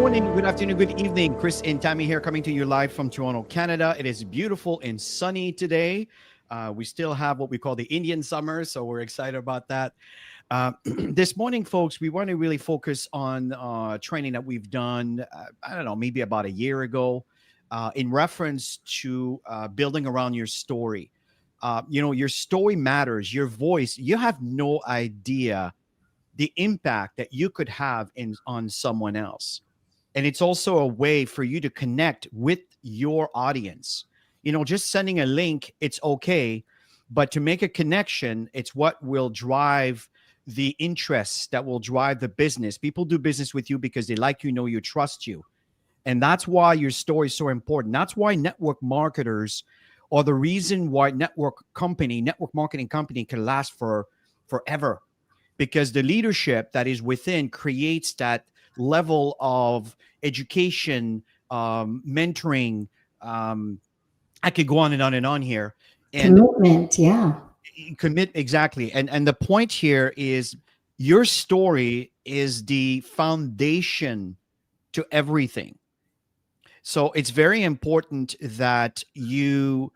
morning, good afternoon, good evening. Chris and Tammy here coming to you live from Toronto, Canada. It is beautiful and sunny today. We still have what we call the Indian summer, so we're excited about that. This morning, folks, we want to really focus on training that we've done, I don't know, maybe about a year ago, in reference to building around your story. Your story matters, your voice. You have no idea the impact that you could have on someone else. And it's also a way for you to connect with your audience. Just sending a link, it's okay, but to make a connection, it's what will drive the interests, that will drive the business. People do business with you because they like you, know you, trust you. And that's why your story is so important. That's why network marketers are the reason why network marketing company can last for forever, because the leadership that is within creates that level of education, mentoring. I could go on and on and on here. And commitment, yeah. Commit, exactly. And the point here is your story is the foundation to everything. So it's very important that you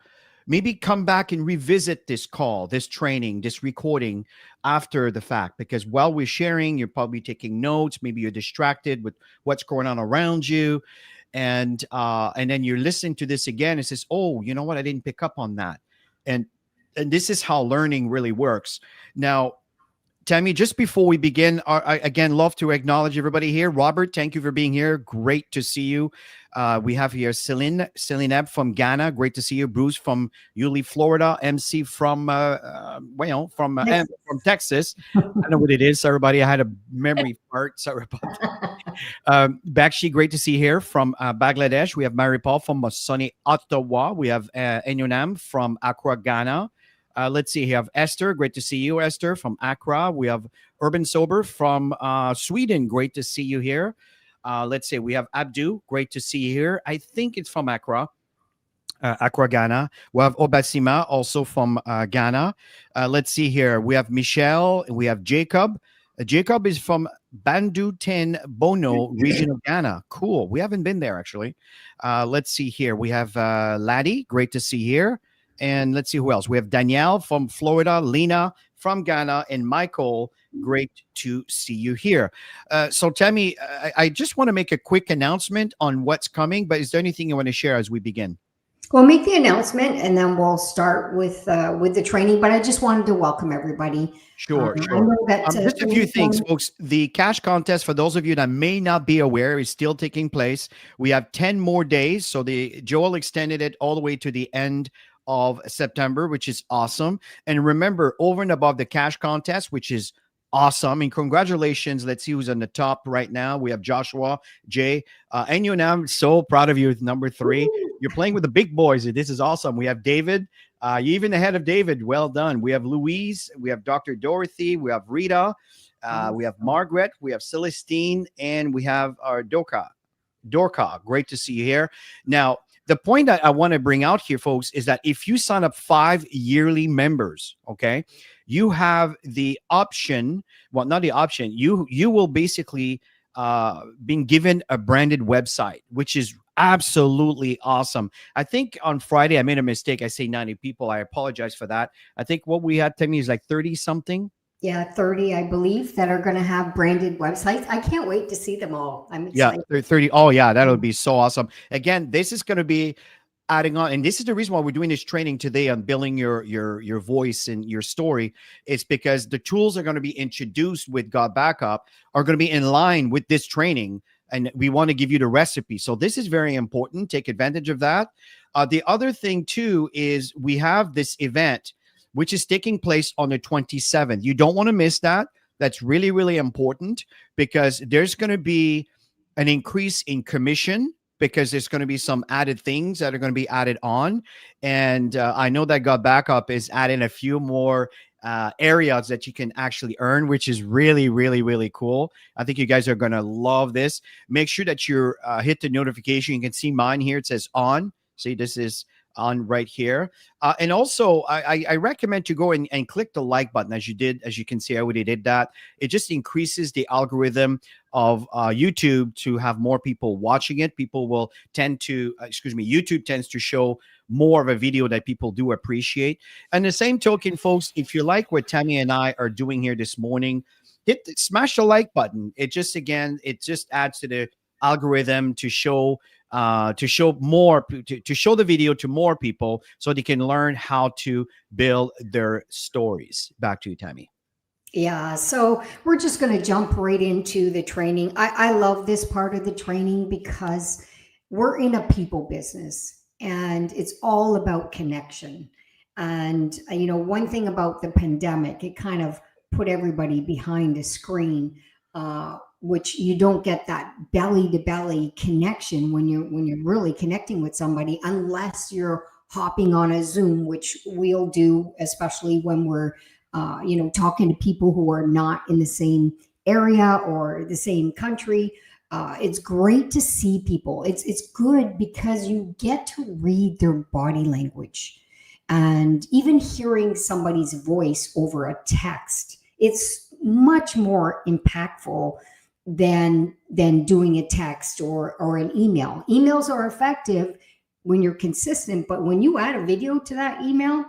maybe come back and revisit this call, this training, this recording after the fact, because while we're sharing, you're probably taking notes. Maybe you're distracted with what's going on around you. And then you're listening to this again and says, oh, you know what? I didn't pick up on that. And this is how learning really works. Now, Tammy, just before we begin, I again love to acknowledge everybody here. Robert, thank you for being here. Great to see you. We have here Celine Ebb from Ghana. Great to see you. Bruce from Yulee, Florida. MC from from Texas. I don't know what it is. Everybody, I had a memory fart. Sorry about that. Bakshi, great to see you here from Bangladesh. We have Mary Paul from sunny Ottawa. We have Enyonam from Accra, Ghana. Let's see. We have Esther. Great to see you, Esther, from Accra. We have Urban Sober from Sweden. Great to see you here. Let's see. We have Abdu. Great to see you here. I think it's from Accra. Accra, Ghana. We have Obasima, also from Ghana. Let's see here. We have Michelle. We have Jacob. Jacob is from Bandu Ten Bono region of Ghana. Cool. We haven't been there, actually. Let's see here. We have Laddie. Great to see you here. And let's see who else. We have Danielle from Florida, Lena from Ghana, and Michael. Great to see you here. So, Tammy, I just want to make a quick announcement on what's coming, but is there anything you want to share as we begin? We'll make the announcement and then we'll start with the training. But I just wanted to welcome everybody. Sure. Just a few things, folks. The cash contest, for those of you that may not be aware, is still taking place. We have 10 more days. So Joel extended it all the way to the end of September, which is awesome. And remember, over and above the cash contest, which is awesome, and congratulations. Let's see who's on the top right now. We have Joshua, Jay, and I'm so proud of you with number 3. You're playing with the big boys. This is awesome. We have David, you even ahead of David. Well done. We have Louise, we have Dr. Dorothy, we have Rita, we have Margaret, we have Celestine, and we have our Dorka. Great to see you here. Now, the point that I want to bring out here, folks, is that if you sign up 5 yearly members, okay, you have the option. Well, not the option. You will basically being given a branded website, which is absolutely awesome. I think on Friday I made a mistake. I say 90 people. I apologize for that. I think what we had, Timmy, is like 30 something. Yeah, 30, I believe, that are going to have branded websites. I can't wait to see them all. I'm excited. Yeah, 30. Oh, yeah, that'll be so awesome. Again, this is going to be adding on, and this is the reason why we're doing this training today on building your voice and your story. It's because the tools are going to be introduced with God Backup are going to be in line with this training, and we want to give you the recipe. So this is very important. Take advantage of that. The other thing, too, is we have this event which is taking place on the 27th. You don't want to miss that. That's really, really important, because there's going to be an increase in commission, because there's going to be some added things that are going to be added on. And I know that God Backup is adding a few more areas that you can actually earn, which is really, really, really cool. I think you guys are going to love this. Make sure that you hit the notification. You can see mine here. It says on. See, this is on right here. And also, I recommend to go and click the like button as you did. As you can see, I already did that. It just increases the algorithm of YouTube to have more people watching it. People will tend to, YouTube tends to show more of a video that people do appreciate. And the same token, folks, if you like what Tammy and I are doing here this morning, smash the like button. It just, again, it just adds to the algorithm to show more to show the video to more people so they can learn how to build their stories. Back to you, Tammy. Yeah, so we're just going to jump right into the training. I love this part of the training because we're in a people business and it's all about connection. And, one thing about the pandemic, it kind of put everybody behind a screen, which you don't get that belly to belly connection when you're really connecting with somebody unless you're hopping on a Zoom, which we'll do, especially when we're talking to people who are not in the same area or the same country. It's great to see people. It's good because you get to read their body language, and even hearing somebody's voice over a text. It's much more impactful than doing a text or an email. Emails are effective when you're consistent, but when you add a video to that email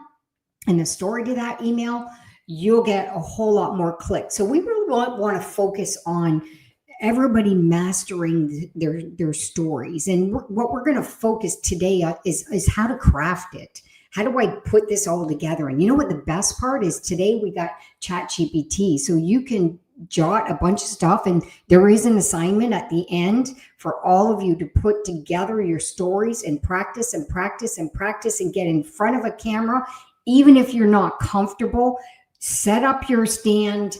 and a story to that email, you'll get a whole lot more clicks. So we really want to focus on everybody mastering their stories. And what we're going to focus today on is how to craft it. How do I put this all together? And you know what the best part is? Today we got ChatGPT, so you can jot a bunch of stuff, and there is an assignment at the end for all of you to put together your stories and practice and practice and practice and get in front of a camera. Even if you're not comfortable, set up your stand,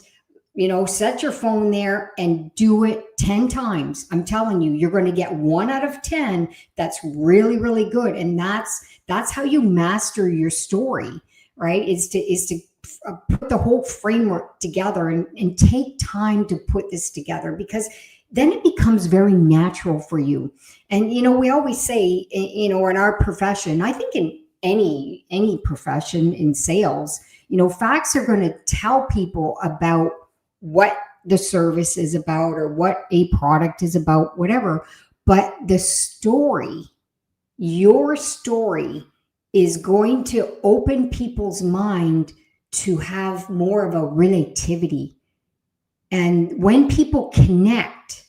set your phone there and do it 10 times. I'm telling you, you're going to get 1 out of 10 that's really, really good. And that's how you master your story, right? Is to put the whole framework together and take time to put this together, because then it becomes very natural for you. And, we always say, in our profession, I think in any profession in sales, facts are going to tell people about what the service is about or what a product is about, whatever. But the story, your story, is going to open people's mind to have more of a relativity. And when people connect,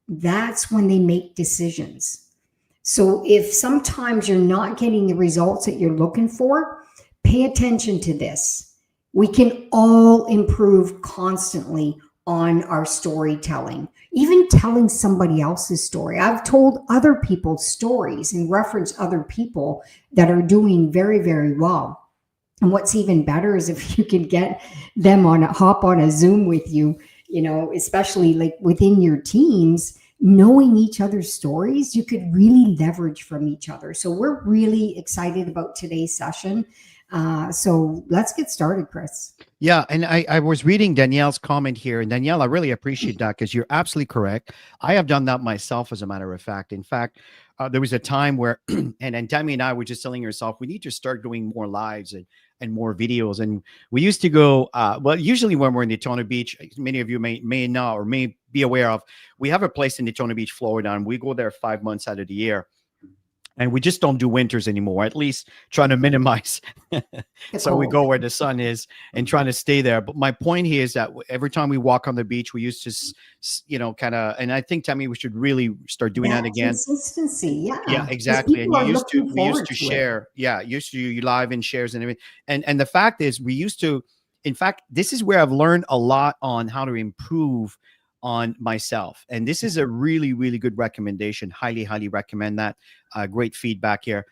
that's when they make decisions. So if sometimes you're not getting the results that you're looking for, pay attention to this. We can all improve constantly on our storytelling, even telling somebody else's story. I've told other people's stories and referenced other people that are doing very, very well. And what's even better is if you can get them hop on a Zoom with you, especially like within your teams, knowing each other's stories, you could really leverage from each other. So we're really excited about today's session. So let's get started, Chris. Yeah, and I was reading Danielle's comment here, and Danielle, I really appreciate that because you're absolutely correct. I have done that myself, as a matter of fact. In fact, there was a time where, and Tammy and I were just telling ourselves, we need to start doing more lives and more videos. And we used to go, well, usually when we're in Daytona Beach, many of you may know or may be aware of, we have a place in Daytona Beach, Florida, and we go there 5 months out of the year. And we just don't do winters anymore, at least trying to minimize. So we go where the sun is and trying to stay there. But my point here is that every time we walk on the beach, we used to, kind of, and I think, Tammy, we should really start doing that again. Consistency. Yeah. Yeah, exactly. And we used to share. Yeah. You live and shares and everything. And the fact is in fact, this is where I've learned a lot on how to improve on myself. And this is a really, really good recommendation. Highly, highly recommend that. Great feedback here.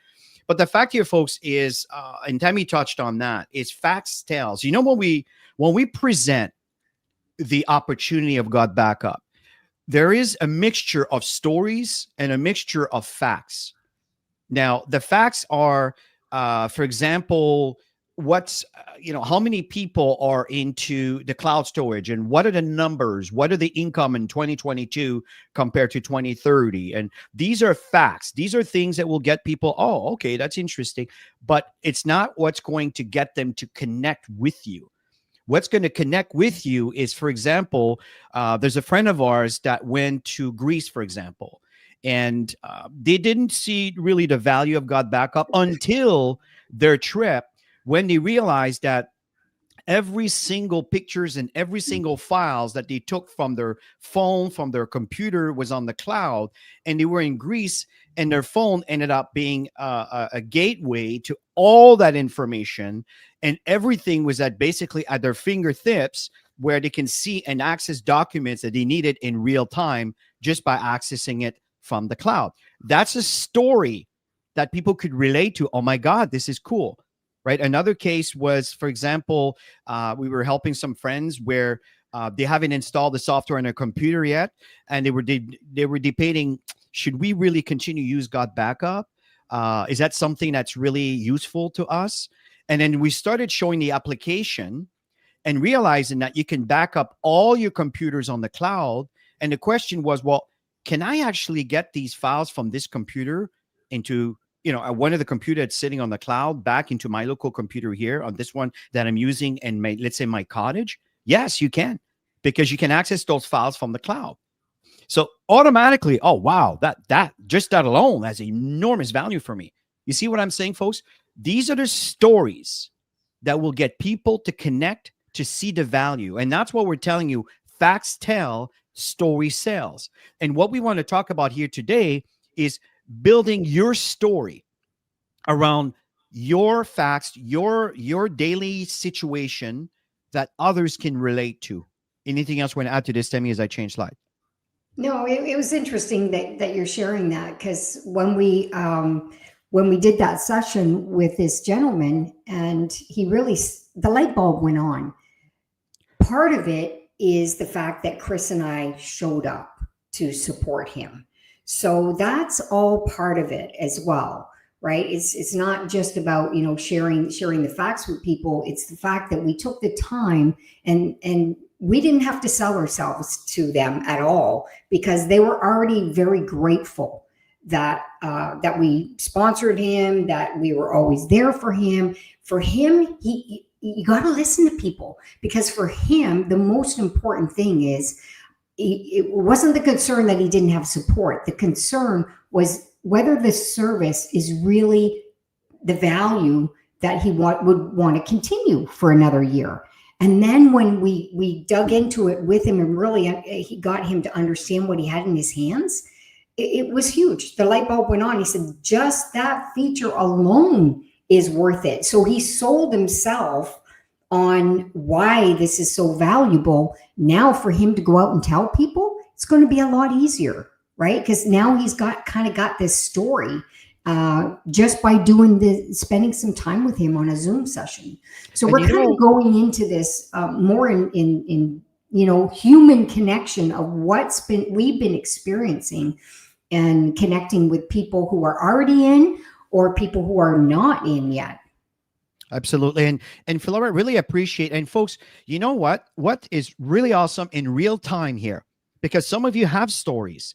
But the fact here, folks, is, and Tammy touched on that, is facts tells. When we present the opportunity of God back up, there is a mixture of stories and a mixture of facts. Now, the facts are, for example, what's how many people are into the cloud storage, and what are the numbers, what are the income in 2022 compared to 2030, and these are facts, these are things that will get people, oh, okay, that's interesting, but it's not what's going to get them to connect with you. What's going to connect with you is, for example, there's a friend of ours that went to Greece, for example, and they didn't see really the value of God backup until their trip, when they realized that every single pictures and every single files that they took from their phone, from their computer, was on the cloud, and they were in Greece, and their phone ended up being a gateway to all that information, and everything was at basically at their fingertips, where they can see and access documents that they needed in real time just by accessing it from the cloud. That's a story that people could relate to. Oh my God, this is cool, right? Another case was, for example, we were helping some friends where they haven't installed the software on their computer yet, and they were debating, should we really continue to use God Backup? Is that something that's really useful to us? And then we started showing the application and realizing that you can back up all your computers on the cloud. And the question was, well, can I actually get these files from this computer into, one of the computer that's sitting on the cloud back into my local computer here on this one that I'm using in my, let's say, my cottage? Yes, you can, because you can access those files from the cloud. So automatically, oh wow, that just that alone has enormous value for me. You see what I'm saying, folks? These are the stories that will get people to connect, to see the value. And that's what we're telling you. Facts tell, story sells. And what we want to talk about here today is building your story around your facts, your daily situation that others can relate to. Anything else you want to add to this, Temi, as I change slide? No, it was interesting that you're sharing that, because when we did that session with this gentleman, and he really, the light bulb went on. Part of it is the fact that Chris and I showed up to support him. So that's all part of it as well, right? It's not just about, sharing the facts with people. It's the fact that we took the time, and we didn't have to sell ourselves to them at all, because they were already very grateful that that we sponsored him, that we were always there for him. For him, you got to listen to people, because for him, the most important thing is, it wasn't the concern that he didn't have support. The concern was whether the service is really the value that he would want to continue for another year. And then when we dug into it with him, and really he got him to understand what he had in his hands, it was huge. The light bulb went on. He said, just that feature alone is worth it. So he sold himself on why this is so valuable. Now for him to go out and tell people, it's going to be a lot easier, right? Because now he's got this story just by spending some time with him on a Zoom session. So we're kind of going into this more in human connection of we've been experiencing, and connecting with people who are already in, or people who are not in yet. Absolutely. And Philip, I really appreciate, and folks, you know what is really awesome in real time here, because some of you have stories.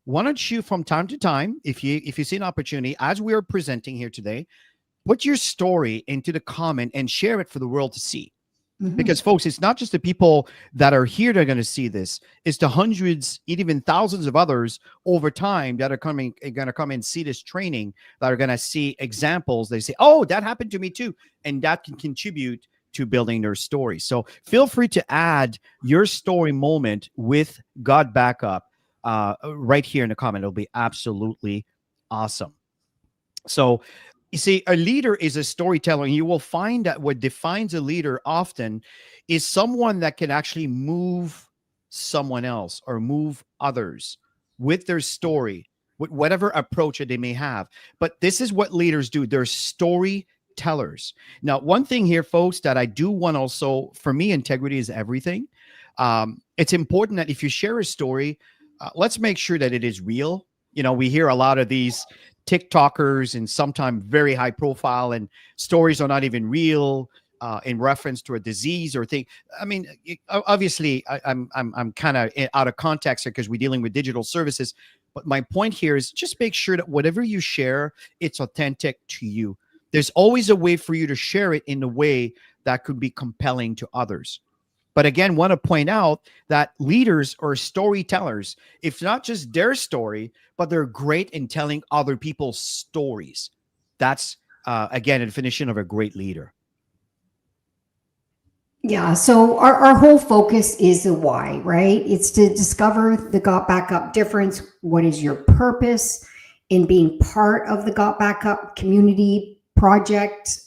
Why don't you, from time to time, if you see an opportunity, as we are presenting here today, put your story into the comment and share it for the world to see. Mm-hmm. Because folks, it's not just the people that are here that are going to see this. It's the hundreds, even thousands of others over time that are going to come and see this training, that are going to see examples. They say, oh, that happened to me too. And that can contribute to building their story. So feel free to add your story moment with God Backup right here in the comment. It'll be absolutely awesome. So you see, a leader is a storyteller, and you will find that what defines a leader often is someone that can actually move someone else or move others with their story, with whatever approach that they may have. But this is what leaders do. They're storytellers. Now, one thing here, folks, that I do want also, for me, integrity is everything. It's important that if you share a story, let's make sure that it is real. We hear a lot of these TikTokers and sometimes very high profile, and stories are not even real in reference to a disease or thing. I mean, obviously, I'm kind of out of context here because we're dealing with digital services. But my point here is just make sure that whatever you share, it's authentic to you. There's always a way for you to share it in a way that could be compelling to others. But again, want to point out that leaders are storytellers. If not just their story, but they're great in telling other people's stories. That's, again, a definition of a great leader. Yeah, so our whole focus is the why, right? It's to discover the Got Back Up difference. What is your purpose in being part of the Got Back Up community project?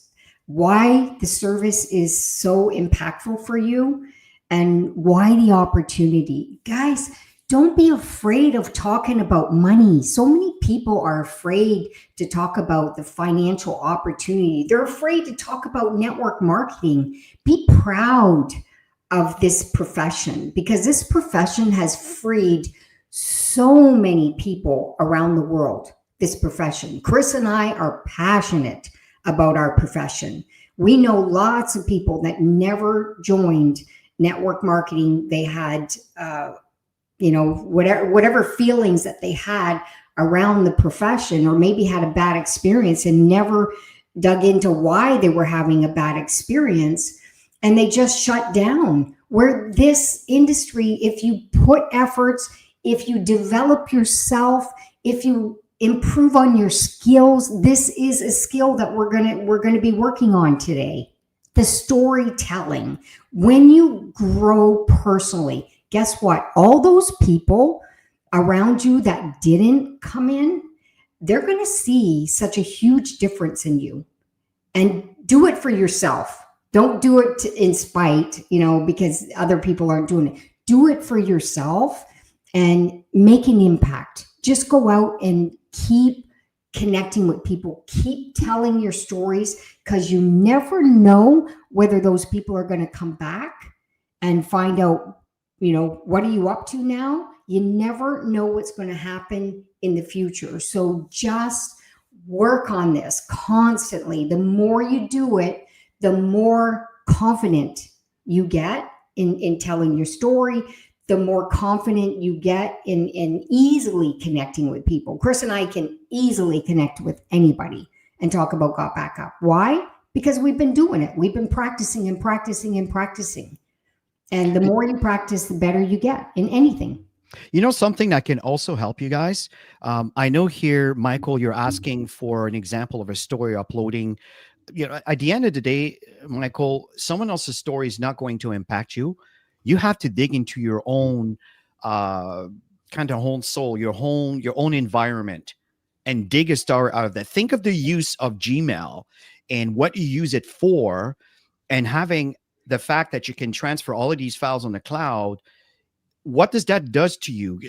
Why the service is so impactful for you, and why the opportunity. Guys, don't be afraid of talking about money. So many people are afraid to talk about the financial opportunity. They're afraid to talk about network marketing. Be proud of this profession, because this profession has freed so many people around the world. This profession. Chris and I are passionate about our profession. We know lots of people that never joined network marketing. They had, whatever feelings that they had around the profession, or maybe had a bad experience and never dug into why they were having a bad experience, and they just shut down. Where this industry, if you put efforts, if you develop yourself, if you improve on your skills, this is a skill that we're going to be working on today. The storytelling. When you grow personally, guess what? All those people around you that didn't come in, they're going to see such a huge difference in you. And do it for yourself. Don't do it in spite, because other people aren't doing it. Do it for yourself and make an impact. Just go out and keep connecting with people. Keep telling your stories, because you never know whether those people are going to come back and find out, what are you up to now? You never know what's going to happen in the future. So just work on this constantly. The more you do it, the more confident you get in telling your story, the more confident you get in easily connecting with people. Chris and I can easily connect with anybody and talk about Got Back Up. Why? Because we've been doing it. We've been practicing and practicing and practicing. And the more you practice, the better you get in anything. Something that can also help you guys. I know here, Michael, you're asking for an example of a story uploading. At the end of the day, Michael, someone else's story is not going to impact you. You have to dig into your own kind of own soul, your own environment, and dig a story out of that. Think of the use of Gmail and what you use it for, and having the fact that you can transfer all of these files on the cloud. What does to you?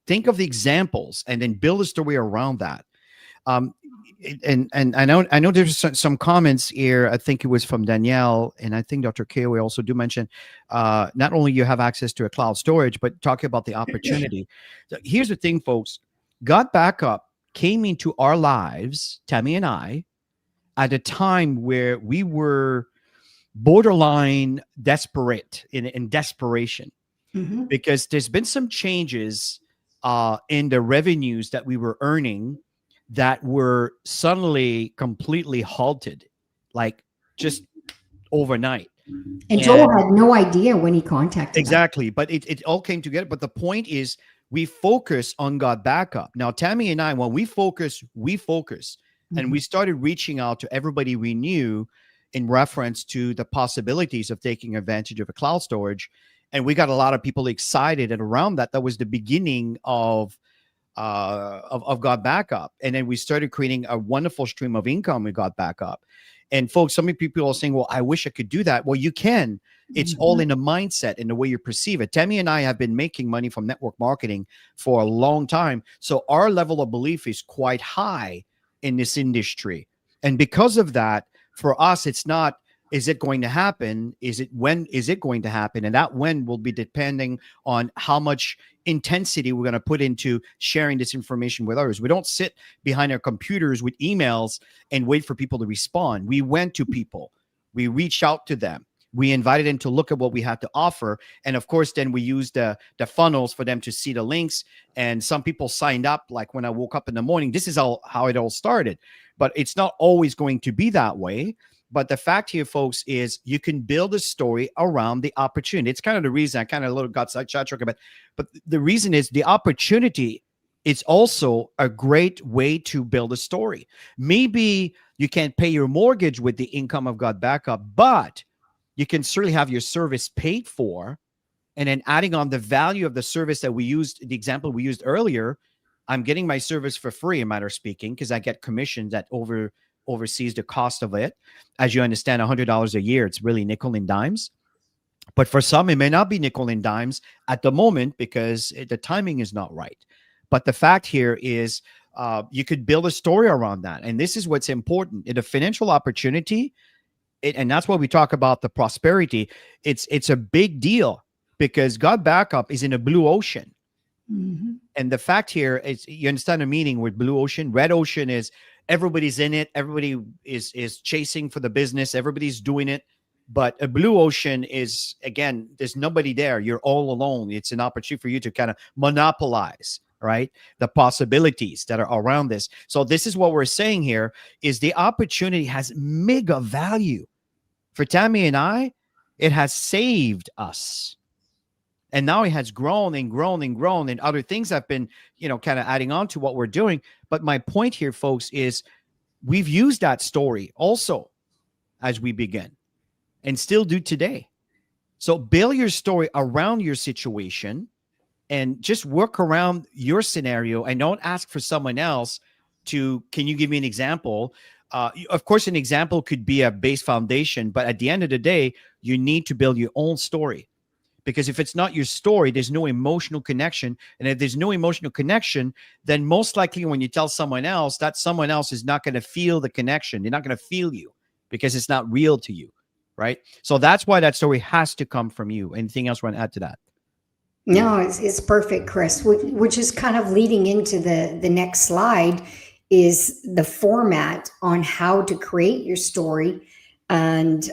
Think of the examples and then build a story around that. And I know there's some comments here. I think it was from Danielle, and I think Dr. Keowe also do mention not only you have access to a cloud storage, but talking about the opportunity. So here's the thing, folks. Got Backup came into our lives, Tammy and I, at a time where we were borderline desperate in desperation, because there's been some changes in the revenues that we were earning that were suddenly completely halted, like just overnight. And Joel had no idea when he contacted exactly, but it all came together. But the point is, we focus on Got Backup. Now, Tammy and I, when we focus, and we started reaching out to everybody we knew in reference to the possibilities of taking advantage of a cloud storage. And we got a lot of people excited. And around that was the beginning of Got Backup. And then we started creating a wonderful stream of income with Got Backup. And folks, so many people are saying, well, I wish I could do that. Well, you can. It's all in the mindset and the way you perceive it. Tammy and I have been making money from network marketing for a long time. So our level of belief is quite high in this industry. And because of that, for us, it's not is it going to happen? When is it going to happen? And that when will be depending on how much intensity we're going to put into sharing this information with others. We don't sit behind our computers with emails and wait for people to respond. We went to people, we reached out to them, we invited them to look at what we had to offer, and of course then we used the funnels for them to see the links. And some people signed up, like when I woke up in the morning. This is how it all started, but it's not always going to be that way. But the fact here, folks, is you can build a story around the opportunity. It's kind of the reason I kind of a little got sidetracked about, but the reason is the opportunity. It's also a great way to build a story. Maybe you can't pay your mortgage with the income of God Backup, but you can certainly have your service paid for. And then adding on the value of the service that we used, the example we used earlier, I'm getting my service for free, a matter of speaking, because I get commission that oversees the cost of it. As you understand, $100 a year, it's really nickel and dimes. But for some, it may not be nickel and dimes at the moment because the timing is not right. But the fact here is you could build a story around that. And this is what's important. In a financial opportunity, and that's why we talk about the prosperity, it's a big deal because God Backup is in a blue ocean. Mm-hmm. And the fact here is, you understand the meaning with blue ocean. Red ocean is everybody's in it. Everybody is chasing for the business. Everybody's doing it. But a blue ocean is, again, there's nobody there. You're all alone. It's an opportunity for you to kind of monopolize, right, the possibilities that are around this. So this is what we're saying here is the opportunity has mega value. For Tammy and I, it has saved us. And now it has grown and grown and grown, and other things have been, kind of adding on to what we're doing. But my point here, folks, is we've used that story also as we begin and still do today. So build your story around your situation and just work around your scenario, and don't ask for someone else can you give me an example? Of course, an example could be a base foundation, but at the end of the day, you need to build your own story. Because if it's not your story, there's no emotional connection. And if there's no emotional connection, then most likely when you tell someone else, that someone else is not going to feel the connection. They're not going to feel you because it's not real to you, right? So that's why that story has to come from you. Anything else you want to add to that? No, it's perfect, Chris, which is kind of leading into the next slide is the format on how to create your story. And,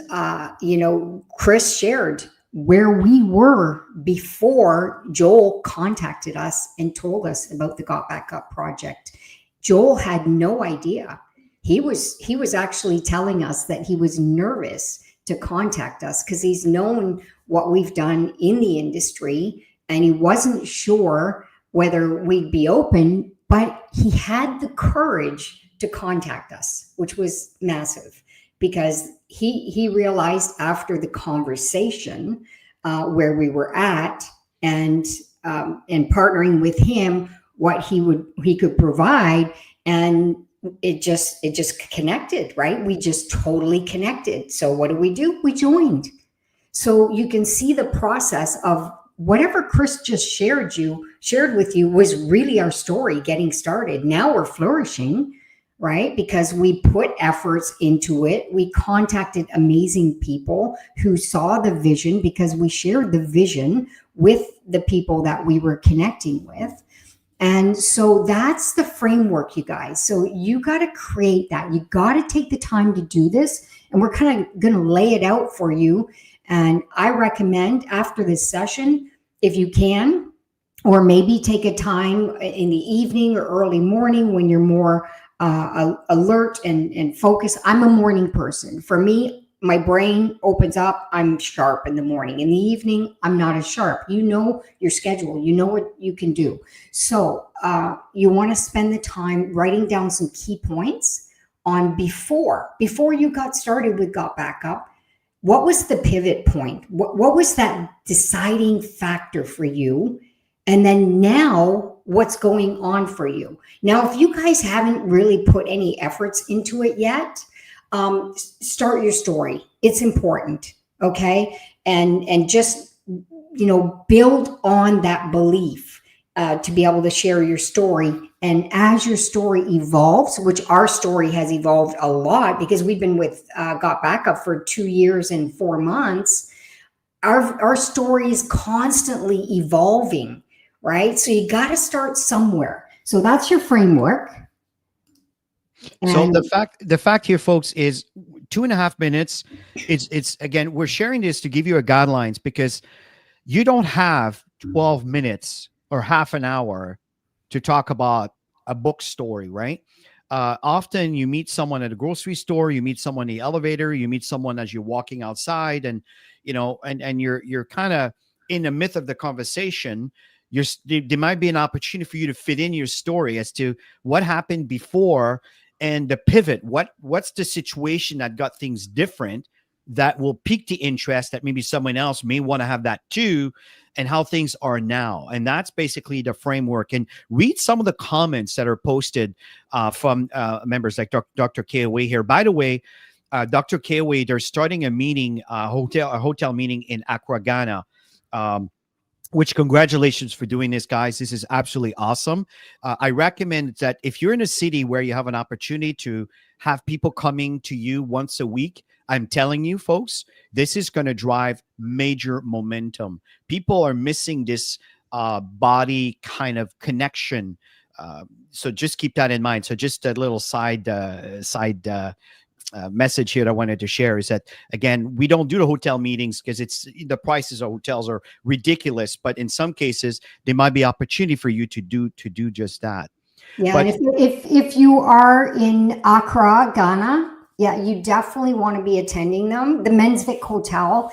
Chris shared where we were before Joel contacted us and told us about the Got Back Up project. Joel had no idea. He was actually telling us that he was nervous to contact us because he's known what we've done in the industry, and he wasn't sure whether we'd be open, but he had the courage to contact us, which was massive. Because he realized after the conversation where we were at and partnering with him what he could provide, and it just connected, right? We just totally connected. So what do? We joined. So you can see the process of whatever Chris just shared with you was really our story getting started. Now we're flourishing, right? Because we put efforts into it. We contacted amazing people who saw the vision because we shared the vision with the people that we were connecting with. And so that's the framework, you guys. So you got to create that. You got to take the time to do this. And we're kind of going to lay it out for you. And I recommend after this session, if you can, or maybe take a time in the evening or early morning when you're more alert and focused. I'm a morning person. For me, my brain opens up. I'm sharp in the morning. In the evening, I'm not as sharp. You know your schedule. You know what you can do. So you want to spend the time writing down some key points on before you got started with Got Back Up. What was the pivot point? What was that deciding factor for you? And then now, what's going on for you? Now, if you guys haven't really put any efforts into it yet, start your story. It's important, okay? And just, build on that belief to be able to share your story And as your story evolves, which our story has evolved a lot because we've been with Got Backup for 2 years and 4 months, our story is constantly evolving, right? So you got to start somewhere. So that's your framework. So And the fact here, folks, is 2.5 minutes. It's again, we're sharing this to give you a guidelines because you don't have 12 minutes or half an hour to talk about a book story, right? Often you meet someone at a grocery store, you meet someone in the elevator, you meet someone as you're walking outside, and and you're kind of in the myth of the conversation. There might be an opportunity for you to fit in your story as to what happened before and the pivot. What's the situation that got things different that will pique the interest that maybe someone else may want to have that too, and how things are now. And that's basically the framework. And read some of the comments that are posted from members like Dr. KOA here. By the way, Dr. KOA, they're starting a meeting, a hotel meeting in Accra, Ghana. Which congratulations for doing this, guys. This is absolutely awesome. I recommend that if you're in a city where you have an opportunity to have people coming to you once a week, I'm telling you, folks, this is going to drive major momentum. People are missing this body kind of connection. So just keep that in mind. So just a little side message here that I wanted to share is that, again, we don't do the hotel meetings because the prices of hotels are ridiculous, but in some cases there might be opportunity for you to do just that. yeah, But and if you are in Accra, Ghana, yeah, you definitely want to be attending them. The Men's Vic Hotel,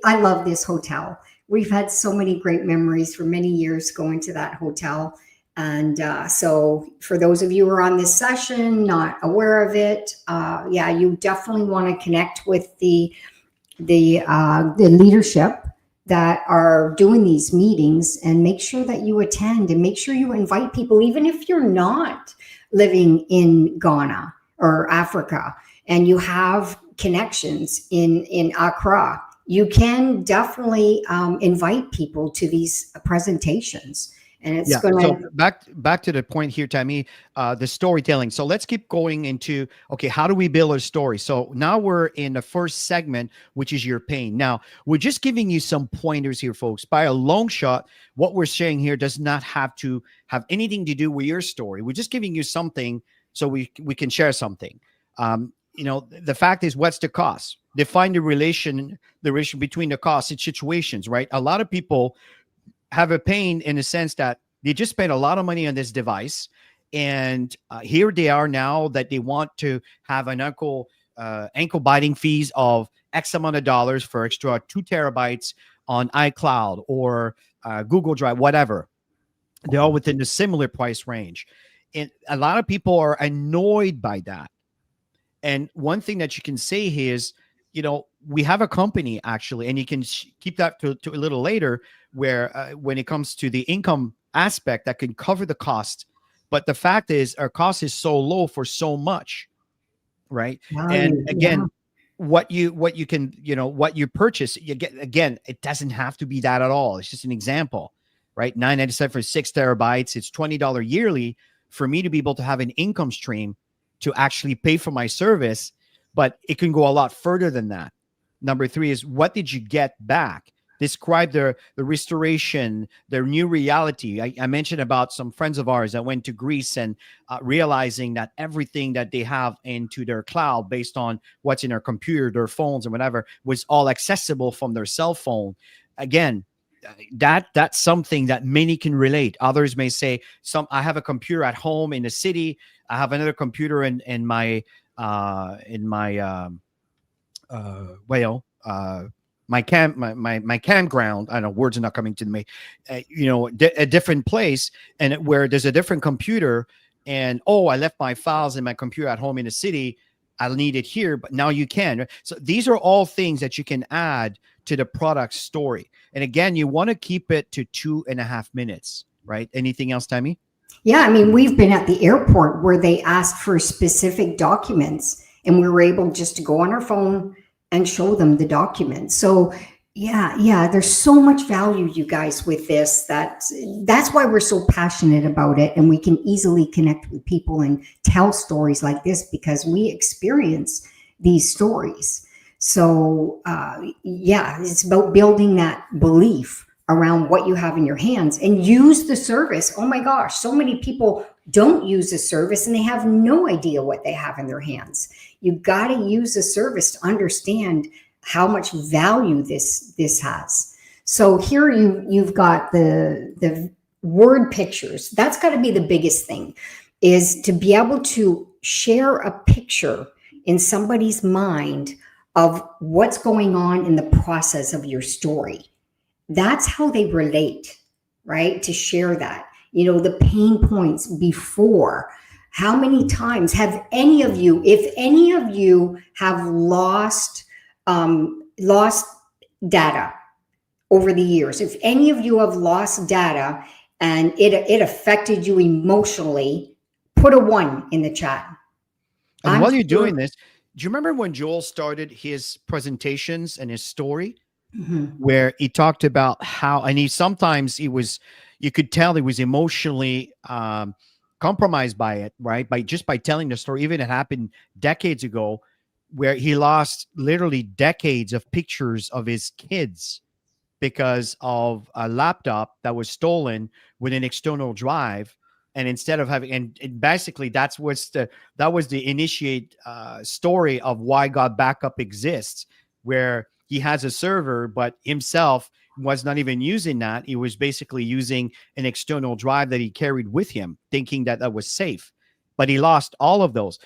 I love this hotel. We've had so many great memories for many years going to that hotel. And so, for those of you who are on this session, not aware of it, yeah, you definitely want to connect with the leadership that are doing these meetings, and make sure that you attend, and make sure you invite people, even if you're not living in Ghana or Africa and you have connections in Accra. You can definitely invite people to these presentations. And it's yeah, going so to, back to the point here, Tammy, the storytelling. So let's keep going into, okay, how do we build a story? So now we're in the first segment, which is your pain. Now we're just giving you some pointers here, folks. By a long shot, what we're sharing here does not have to have anything to do with your story. We're just giving you something so we can share something. The fact is, what's the cost? Define the relation between the costs and situations, right? A lot of people have a pain in the sense that they just spent a lot of money on this device, and here they are now that they want to have an ankle biting fees of X amount of dollars for extra 2 terabytes on iCloud or Google Drive, whatever. They're all within the similar price range, and a lot of people are annoyed by that. And one thing that you can say here is, we have a company actually, and you can keep that to a little later, where when it comes to the income aspect, that can cover the cost. But the fact is, our cost is so low for so much, right? And value. Yeah. again, what you can, what you purchase, you get, again, it doesn't have to be that at all. It's just an example, right? $9.97 for 6 terabytes. It's $20 yearly for me to be able to have an income stream to actually pay for my service, but it can go a lot further than that. Number three is, what did you get back? Describe the restoration, their new reality. I mentioned about some friends of ours that went to Greece and realizing that everything that they have into their cloud based on what's in their computer, their phones and whatever, was all accessible from their cell phone. Again, that's something that many can relate. Others may say, I have a computer at home in the city. I have another computer in my my campground. I don't know, words are not coming to me. A different place, and where there's a different computer, and I left my files in my computer at home in the city. I'll need it here, but now you can. So these are all things that you can add to the product story. And again, you want to keep it to 2.5 minutes, right? Anything else, Tammy? Yeah, I mean, we've been at the airport where they asked for specific documents, and we were able just to go on our phone and show them the documents. So, Yeah. There's so much value, you guys, with this. That's why we're so passionate about it, and we can easily connect with people and tell stories like this because we experience these stories. So yeah, it's about building that belief around what you have in your hands and use the service. Oh my gosh, so many people don't use the service and they have no idea what they have in their hands. You got to use the service to understand how much value this has. So here you've got the word pictures. That's got to be the biggest thing, is to be able to share a picture in somebody's mind of what's going on in the process of your story. That's how they relate, right? To share that, the pain points before. How many times have any of you, if any of you have lost data over the years, if any of you have lost data and it affected you emotionally, put a 1 in the chat. And I'm while you're sure. doing this, do you remember when Joel started his presentations and his story, Mhm. where he talked about how, and he sometimes he was, you could tell he was emotionally compromised by it, right? By telling the story. Even it happened decades ago, where he lost literally decades of pictures of his kids because of a laptop that was stolen with an external drive. And instead of having, and basically that was the initiate story of why God Backup exists, where he has a server, but himself was not even using that. He was basically using an external drive that he carried with him, thinking that that was safe. But he lost all of those.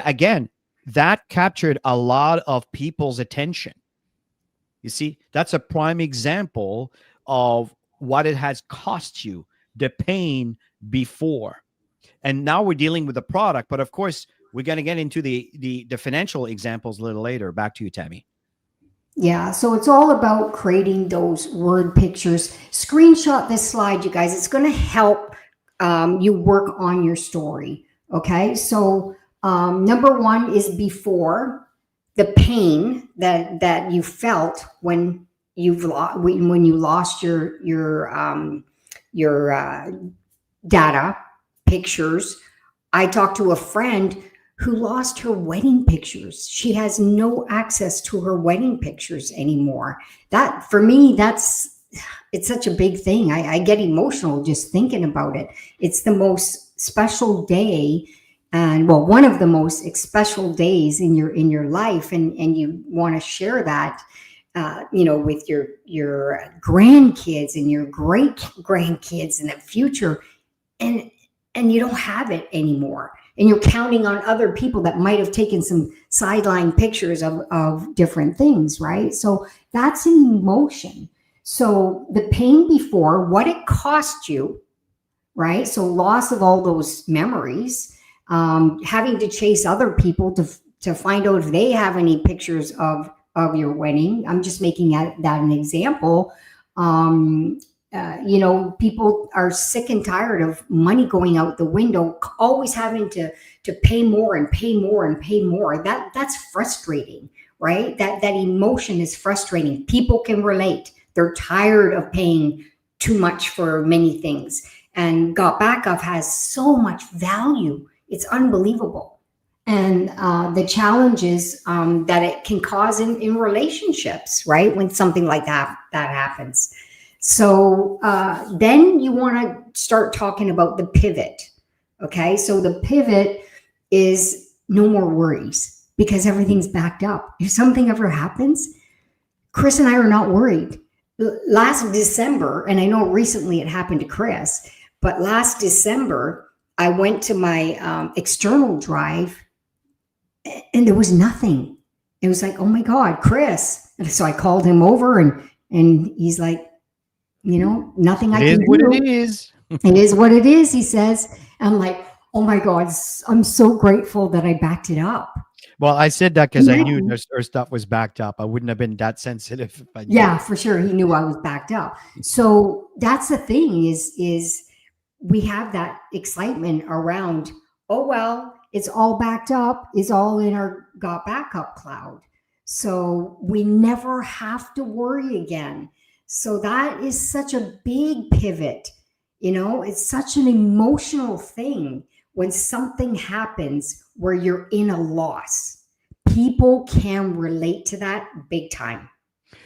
Again, that captured a lot of people's attention. You see, that's a prime example of what it has cost you, the pain before. And now we're dealing with the product, but of course, we're going to get into the financial examples a little later. Back to you, Tammy. Yeah, so it's all about creating those word pictures. Screenshot this slide, you guys. It's going to help you work on your story. Okay, so number 1 is before, the pain that you felt when when you lost your data pictures. I talked to a friend who lost her wedding pictures. She has no access to her wedding pictures anymore. That, for me, it's such a big thing. I get emotional just thinking about it. It's the most special day, and well, one of the most special days in your life, and you want to share that with your grandkids and your great grandkids in the future, and you don't have it anymore, and you're counting on other people that might have taken some sideline pictures of different things, right? So that's an emotion. So the pain before, what it cost you, right? So loss of all those memories, having to chase other people to find out if they have any pictures of your wedding. I'm just making that an example. um, People are sick and tired of money going out the window, always having to pay more and pay more and pay more. That's frustrating, right? That emotion is frustrating. People can relate. They're tired of paying too much for many things. And Got Backup has so much value. It's unbelievable. And the challenges that it can cause in relationships, right? When something like that happens. So then you want to start talking about the pivot. Okay, so the pivot is no more worries because everything's backed up. If something ever happens, Chris and I are not worried. Last December, and I know recently it happened to Chris, but last December, I went to my external drive and there was nothing. It was like, oh my God, Chris. And so I called him over, and he's like, nothing It I is can what it do. is. It is what it is, he says. I'm like, oh my God, I'm so grateful that I backed it up. Well, I said that because I knew Imagine. her stuff was backed up. I wouldn't have been that sensitive if I knew. Yeah, for sure. He knew I was backed up. So that's the thing, is we have that excitement around, oh well, it's all backed up, it's all in our Got Backup cloud. So we never have to worry again. So that is such a big pivot. It's such an emotional thing when something happens where you're in a loss. People can relate to that big time.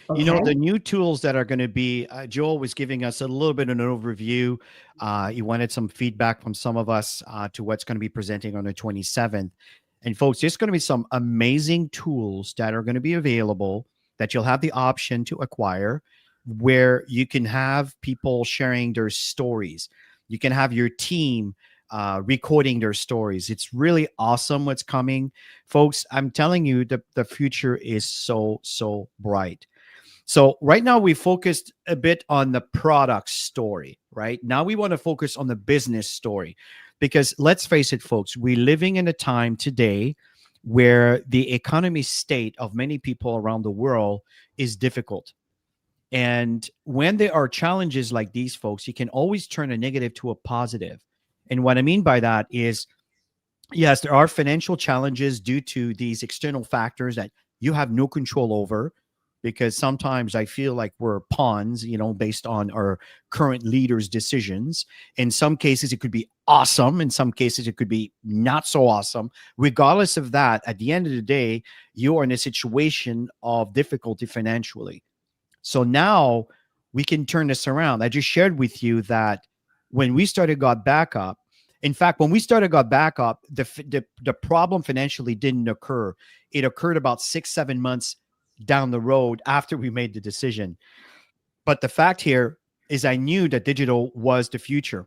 Okay. The new tools that are going to be, Joel was giving us a little bit of an overview. He wanted some feedback from some of us to what's going to be presenting on the 27th. And folks, there's going to be some amazing tools that are going to be available that you'll have the option to acquire, where you can have people sharing their stories. You can have your team recording their stories. It's really awesome what's coming. Folks, I'm telling you, the future is so, so bright. So right now we focused a bit on the product story, right? Now we want to focus on the business story, because let's face it, folks, we're living in a time today where the economy state of many people around the world is difficult. And when there are challenges like these, folks, you can always turn a negative to a positive. And what I mean by that is, yes, there are financial challenges due to these external factors that you have no control over, because sometimes I feel like we're pawns, based on our current leaders' decisions. In some cases, it could be awesome. In some cases, it could be not so awesome. Regardless of that, at the end of the day, you are in a situation of difficulty financially. So now we can turn this around. I just shared with you that when we started got back up, in fact, when we started got back up, the problem financially didn't occur. It occurred about 6-7 months down the road after we made the decision. But the fact here is I knew that digital was the future.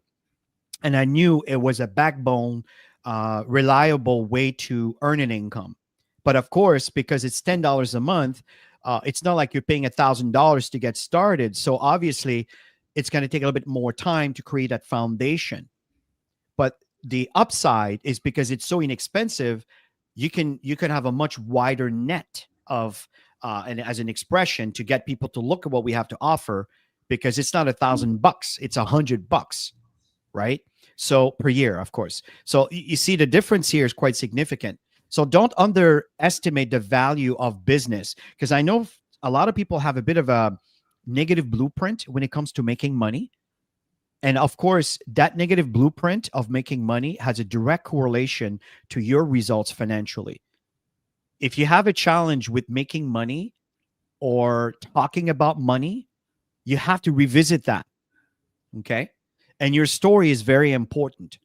And I knew it was a backbone, reliable way to earn an income. But of course, because it's $10 a month, it's not like you're paying $1,000 to get started. So obviously, it's going to take a little bit more time to create that foundation. But the upside is, because it's so inexpensive, you can have a much wider net of and as an expression to get people to look at what we have to offer, because it's not $1,000, it's $100, right? So per year, of course. So you see the difference here is quite significant. So don't underestimate the value of business, because I know a lot of people have a bit of a negative blueprint when it comes to making money. And of course, that negative blueprint of making money has a direct correlation to your results financially. If you have a challenge with making money or talking about money, you have to revisit that. Okay. And your story is very important,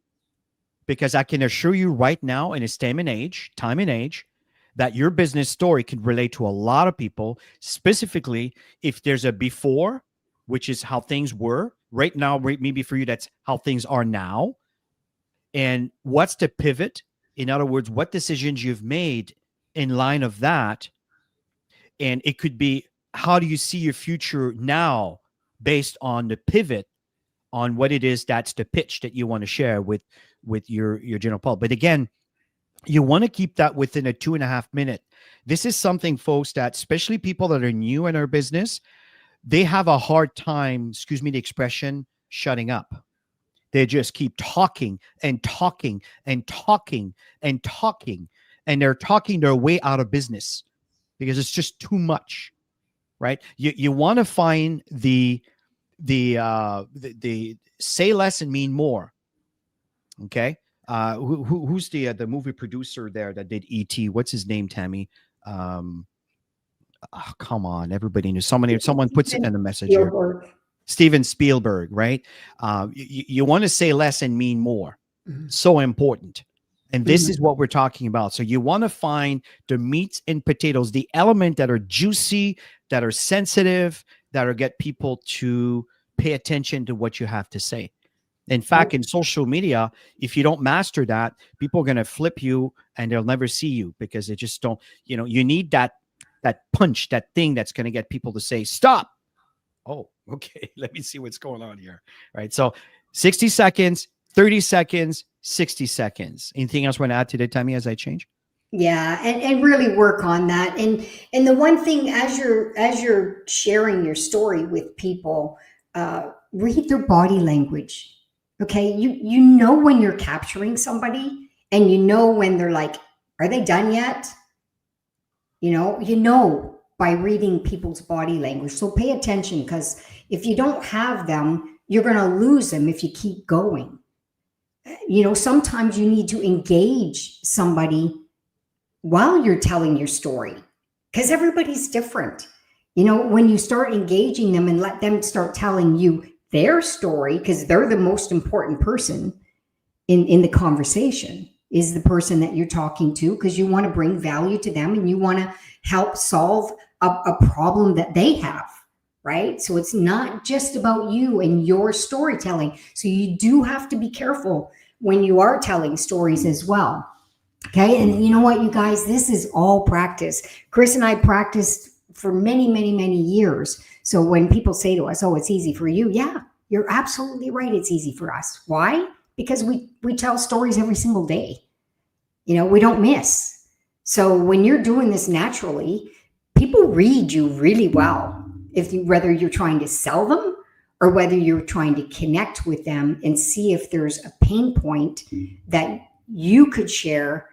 because I can assure you right now, in this time and age, that your business story can relate to a lot of people, specifically if there's a before, which is how things were right now. Maybe for you, that's how things are now. And what's the pivot? In other words, what decisions you've made in line of that. And it could be, how do you see your future now based on the pivot on what it is that's the pitch that you want to share with your general public. But again, you want to keep that within a 2.5 minute. This is something, folks, that especially people that are new in our business, they have a hard time, excuse me the expression, shutting up. They just keep talking and talking and talking and talking, and they're talking their way out of business because it's just too much, right? You want to find the say less and mean more. Okay. Who's the movie producer there that did ET? What's his name, Tammy? Oh, come on, everybody knew. Someone puts it in the message here. Steven Spielberg, right? You want to say less and mean more. Mm-hmm. So important. And this is what we're talking about. So you want to find the meats and potatoes, the element that are juicy, that are sensitive, that are get people to pay attention to what you have to say. In fact, in social media, if you don't master that, people are going to flip you and they'll never see you, because they just don't, you need that punch, that thing that's going to get people to say, stop. Oh, okay. Let me see what's going on here. Right. So 60 seconds, 30 seconds, 60 seconds. Anything else you want to add to that, Tammy, as I change? Yeah, and really work on that. And the one thing, as you're sharing your story with people, read their body language. Okay, you know when you're capturing somebody, and you know when they're like, are they done yet? You know by reading people's body language. So pay attention, because if you don't have them, you're going to lose them if you keep going. Sometimes you need to engage somebody while you're telling your story, because everybody's different. When you start engaging them and let them start telling you their story, because they're the most important person in the conversation, is the person that you're talking to, because you want to bring value to them and you want to help solve a problem that they have, right? So it's not just about you and your storytelling. So you do have to be careful when you are telling stories as well. Okay. And you know what, you guys, this is all practice. Chris and I practiced for many, many, many years. So when people say to us, oh, it's easy for you. Yeah, you're absolutely right. It's easy for us. Why? Because we tell stories every single day. We don't miss. So when you're doing this naturally, people read you really well. Whether you're trying to sell them or whether you're trying to connect with them and see if there's a pain point that you could share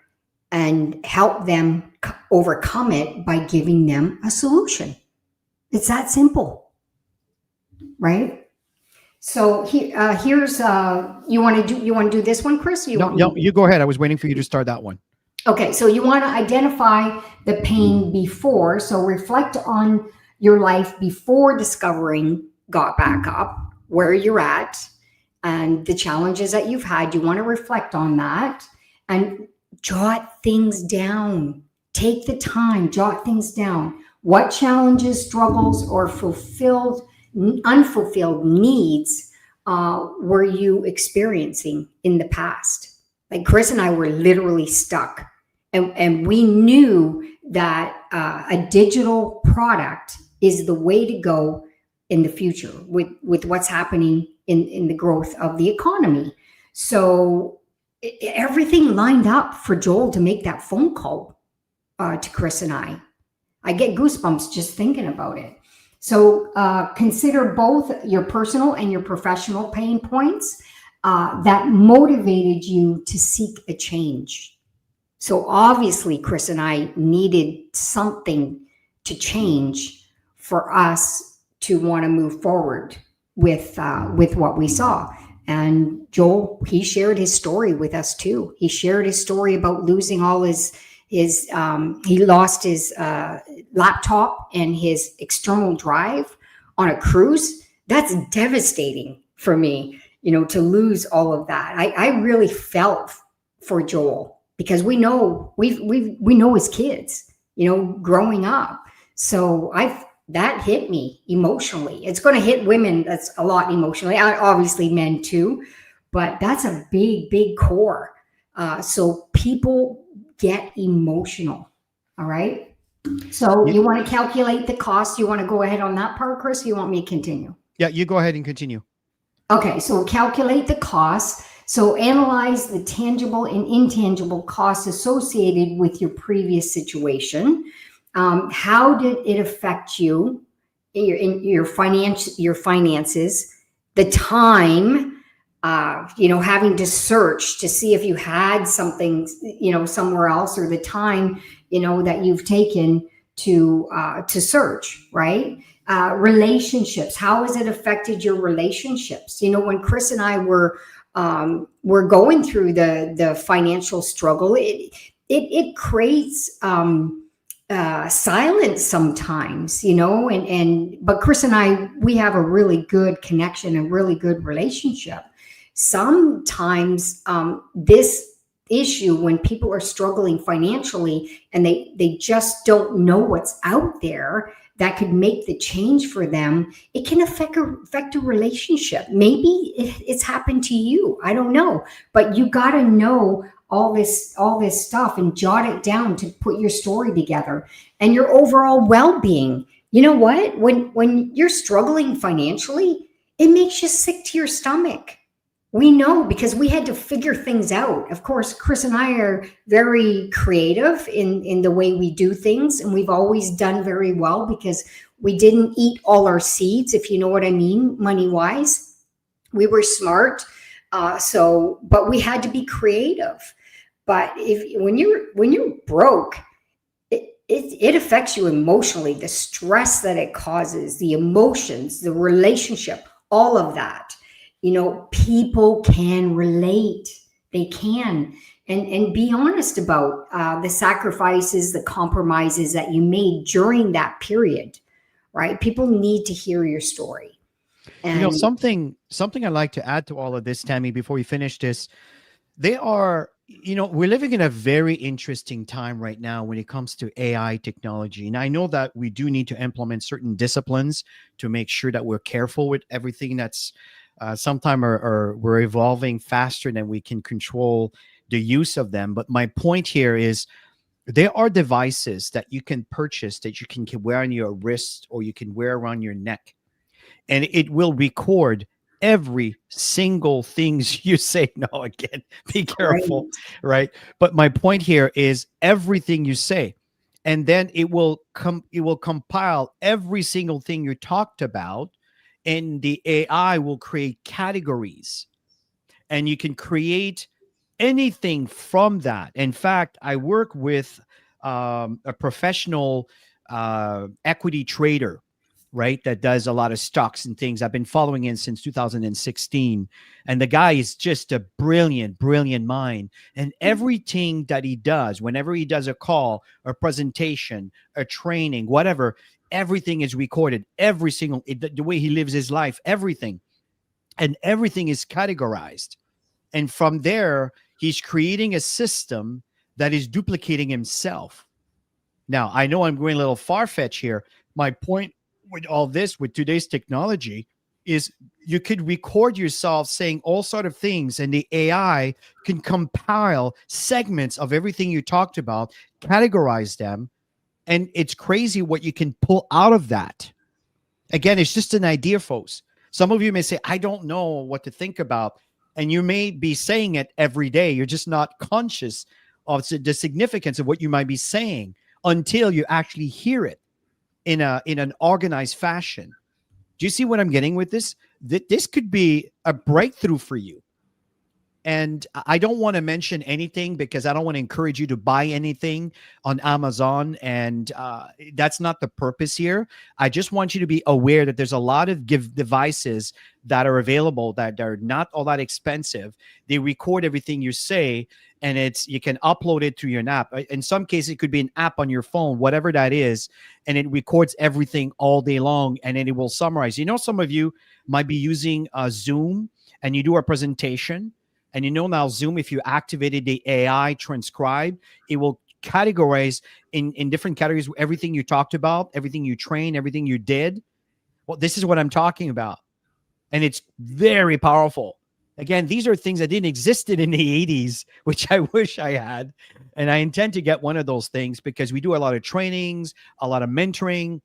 and help them overcome it by giving them a solution. It's that simple, right? So here's you want to do this one, Chris? No, you go ahead. I was waiting for you to start that one. Okay, so you want to identify the pain before. So reflect on your life before discovering Got Back Up, where you're at, and the challenges that you've had. You want to reflect on that and jot things down. Take the time, jot things down. What challenges, struggles, or unfulfilled needs were you experiencing in the past? Like Chris and I were literally stuck. And we knew that a digital product is the way to go in the future with what's happening in the growth of the economy. So everything lined up for Joel to make that phone call to Chris and I. I get goosebumps just thinking about it. So consider both your personal and your professional pain points that motivated you to seek a change. So obviously, Chris and I needed something to change for us to want to move forward with what we saw. And Joel, he shared his story with us too. He shared his story about losing all his he lost his laptop and his external drive on a cruise. That's devastating for me, to lose all of that. I really felt for Joel, because we know we know his kids, growing up. So that hit me emotionally. It's going to hit women. That's a lot emotionally. Obviously men too, but that's a big core. So people get emotional. All right. So you want to calculate the cost. You want to go ahead on that part, Chris? Or you want me to continue? Yeah, you go ahead and continue. Okay. So calculate the cost. So analyze the tangible and intangible costs associated with your previous situation. How did it affect you in your finances, the time, having to search to see if you had something, somewhere else, or the time, that you've taken to search, right? Relationships. How has it affected your relationships? When Chris and I were going through the financial struggle, it creates silence sometimes, but Chris and I, we have a really good connection and really good relationship. Sometimes this issue, when people are struggling financially and they just don't know what's out there that could make the change for them, it can affect a relationship. Maybe it's happened to you. I don't know, but you got to know all this stuff and jot it down to put your story together and your overall well-being. You know what? When you're struggling financially, it makes you sick to your stomach. We know, because we had to figure things out. Of course, Chris and I are very creative in the way we do things, and we've always done very well because we didn't eat all our seeds, if you know what I mean, money-wise. We were smart, but we had to be creative. But when you're broke, it affects you emotionally, the stress that it causes, the emotions, the relationship, all of that. People can relate. They can. And be honest about the sacrifices, the compromises that you made during that period, right? People need to hear your story. And Something I'd like to add to all of this, Tammy, before we finish this, they are, we're living in a very interesting time right now when it comes to AI technology. And I know that we do need to implement certain disciplines to make sure that we're careful with everything that's sometime or we're evolving faster than we can control the use of them. But my point here is there are devices that you can purchase that you can wear on your wrist or you can wear around your neck, and it will record every single things you say. No, again, be careful, great. right? But my point here is everything you say, and then it will compile every single thing you talked about, and the AI will create categories, and you can create anything from that. In fact, I work with a professional equity trader, right? That does a lot of stocks and things. I've been following him since 2016. And the guy is just a brilliant, brilliant mind. And everything that he does, whenever he does a call, a presentation, a training, whatever, everything is recorded. Every single, the way he lives his life, everything. And everything is categorized. And from there, he's creating a system that is duplicating himself. Now, I know I'm going a little far fetched here. My point with all this, with today's technology, is you could record yourself saying all sort of things, and the AI can compile segments of everything you talked about, categorize them, and it's crazy what you can pull out of that. Again, it's just an idea, folks. Some of you may say, I don't know what to think about. And you may be saying it every day. You're just not conscious of the significance of what you might be saying until you actually hear it in an organized fashion. Do you see what I'm getting with this? This could be a breakthrough for you. And I don't want to mention anything because I don't want to encourage you to buy anything on Amazon. And that's not the purpose here. I just want you to be aware that there's a lot of devices that are available that are not all that expensive. They record everything you say, and you can upload it through your app. In some cases, it could be an app on your phone, whatever that is, and it records everything all day long, and then it will summarize. Some of you might be using Zoom, and you do a presentation. And now Zoom, if you activated the AI transcribe, it will categorize in different categories everything you talked about, everything you trained, everything you did. Well, this is what I'm talking about. And it's very powerful. Again, these are things that didn't exist in the 80s, which I wish I had. And I intend to get one of those things because we do a lot of trainings, a lot of mentoring,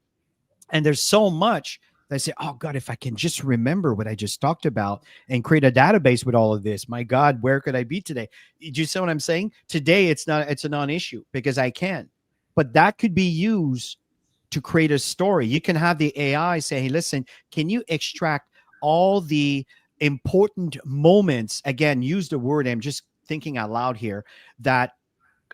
and there's so much that I say, oh God, if I can just remember what I just talked about and create a database with all of this, my God, where could I be today? Do you see what I'm saying? Today, it's a non-issue because I can, but that could be used to create a story. You can have the AI say, hey, listen, can you extract all the important moments? Again, use the word, I'm just thinking out loud here, that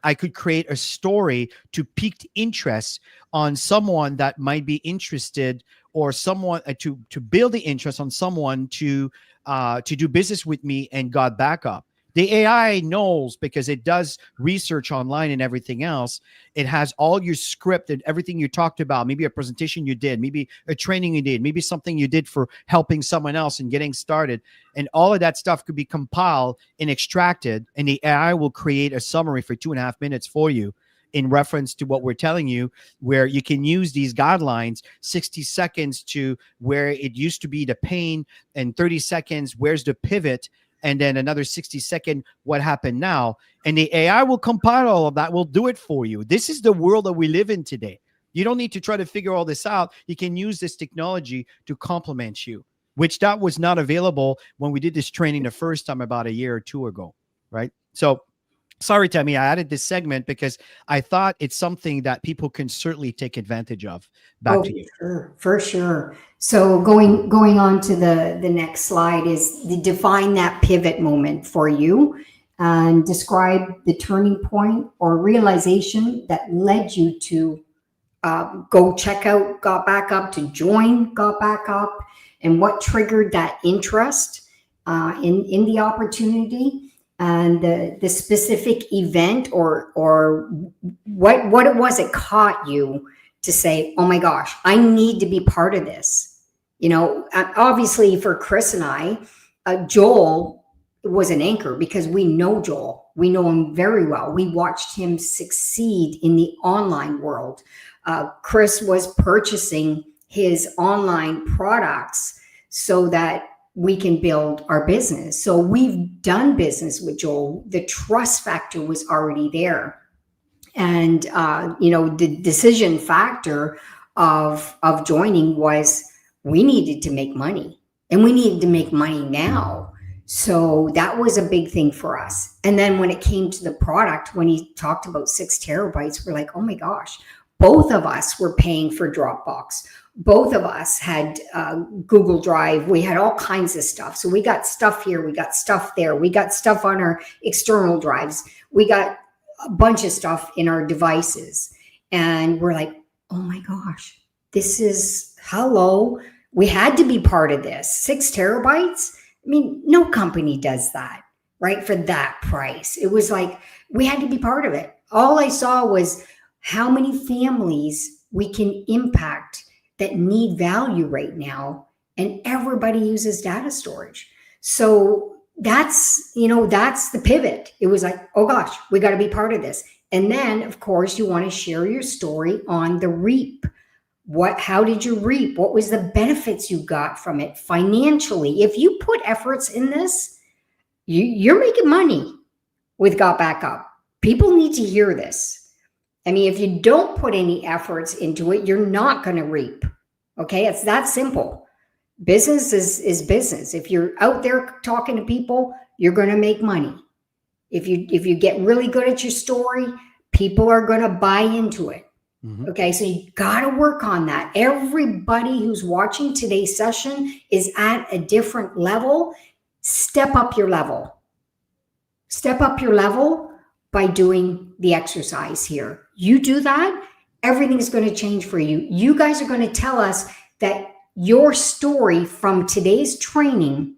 I could create a story to pique interest on someone that might be interested, or someone to build the interest on someone to do business with me and got backup. The AI knows because it does research online and everything else. It has all your script and everything you talked about, maybe a presentation you did, maybe a training you did, maybe something you did for helping someone else and getting started. And all of that stuff could be compiled and extracted, and the AI will create a summary for 2.5 minutes for you in reference to what we're telling you, where you can use these guidelines, 60 seconds to where it used to be the pain, and 30 seconds, where's the pivot, and then another 60-second, what happened now. And the AI will compile all of that, will do it for you. This is the world that we live in today. You don't need to try to figure all this out. You can use this technology to complement you, which that was not available when we did this training the first time about a year or two ago, right? So sorry, Tammy, I added this segment because I thought it's something that people can certainly take advantage of. Back Oh, to you. sure, for sure. So going on to the next slide is define that pivot moment for you. and describe the turning point or realization that led you to go check out Got Back Up, to join Got Back Up, and what triggered that interest in the opportunity, and the specific event, or what it was that caught you to say, oh my gosh, I need to be part of this. Obviously for Chris and I, Joel was an anchor because we know Joel. We know him very well. We watched him succeed in the online world. Chris was purchasing his online products so that we can build our business. So we've done business with Joel. The trust factor was already there. And, the decision factor of joining was we needed to make money, and we needed to make money now. So that was a big thing for us. And then when it came to the product, when he talked about 6 terabytes, we're like, oh my gosh, both of us were paying for Dropbox. Both of us had Google Drive. We had all kinds of stuff. So we got stuff here, we got stuff there, we got stuff on our external drives, we got a bunch of stuff in our devices. And we're like, oh my gosh, this is, hello, we had to be part of this. 6 terabytes? I mean, no company does that, right? For that price. It was like, we had to be part of it. All I saw was how many families we can impact that need value right now. And everybody uses data storage. So that's the pivot. It was like, oh gosh, we got to be part of this. And then of course you want to share your story on the reap. How did you reap? What was the benefits you got from it financially? If you put efforts in this, you're making money with Got Back Up. People need to hear this. I mean, if you don't put any efforts into it, you're not going to reap. Okay, it's that simple. Business is business. If you're out there talking to people, you're going to make money. If you get really good at your story, people are going to buy into it. Mm-hmm. Okay, so you got to work on that. Everybody who's watching today's session is at a different level. Step up your level. Step up your level by doing the exercise here. You do that, everything's going to change for you. You guys are going to tell us that your story from today's training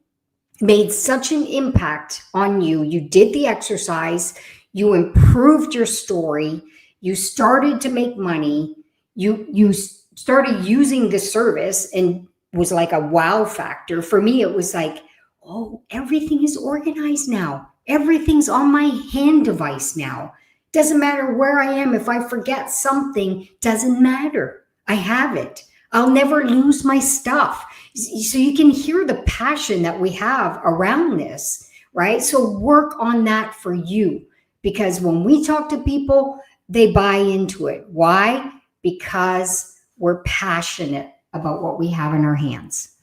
made such an impact on you. You did the exercise, you improved your story, you started to make money, you started using the service, and was like a wow factor. For me, it was like, oh, everything is organized now. Everything's on my hand device now. Doesn't matter where I am. If I forget something, doesn't matter. I have it. I'll never lose my stuff. So you can hear the passion that we have around this, right? So work on that for you, because when we talk to people, they buy into it. Why? Because we're passionate about what we have in our hands.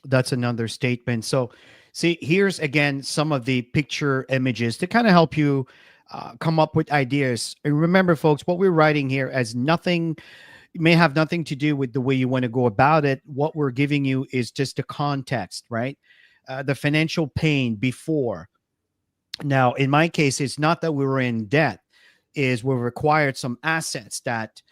That's another statement. So see, here's again some of the picture images to kind of help you come up with ideas. And remember, folks, what we're writing here as nothing may have nothing to do with the way you want to go about it. What we're giving you is just the context, right? The financial pain before. Now, in my case, it's not that we were in debt, is we required some assets that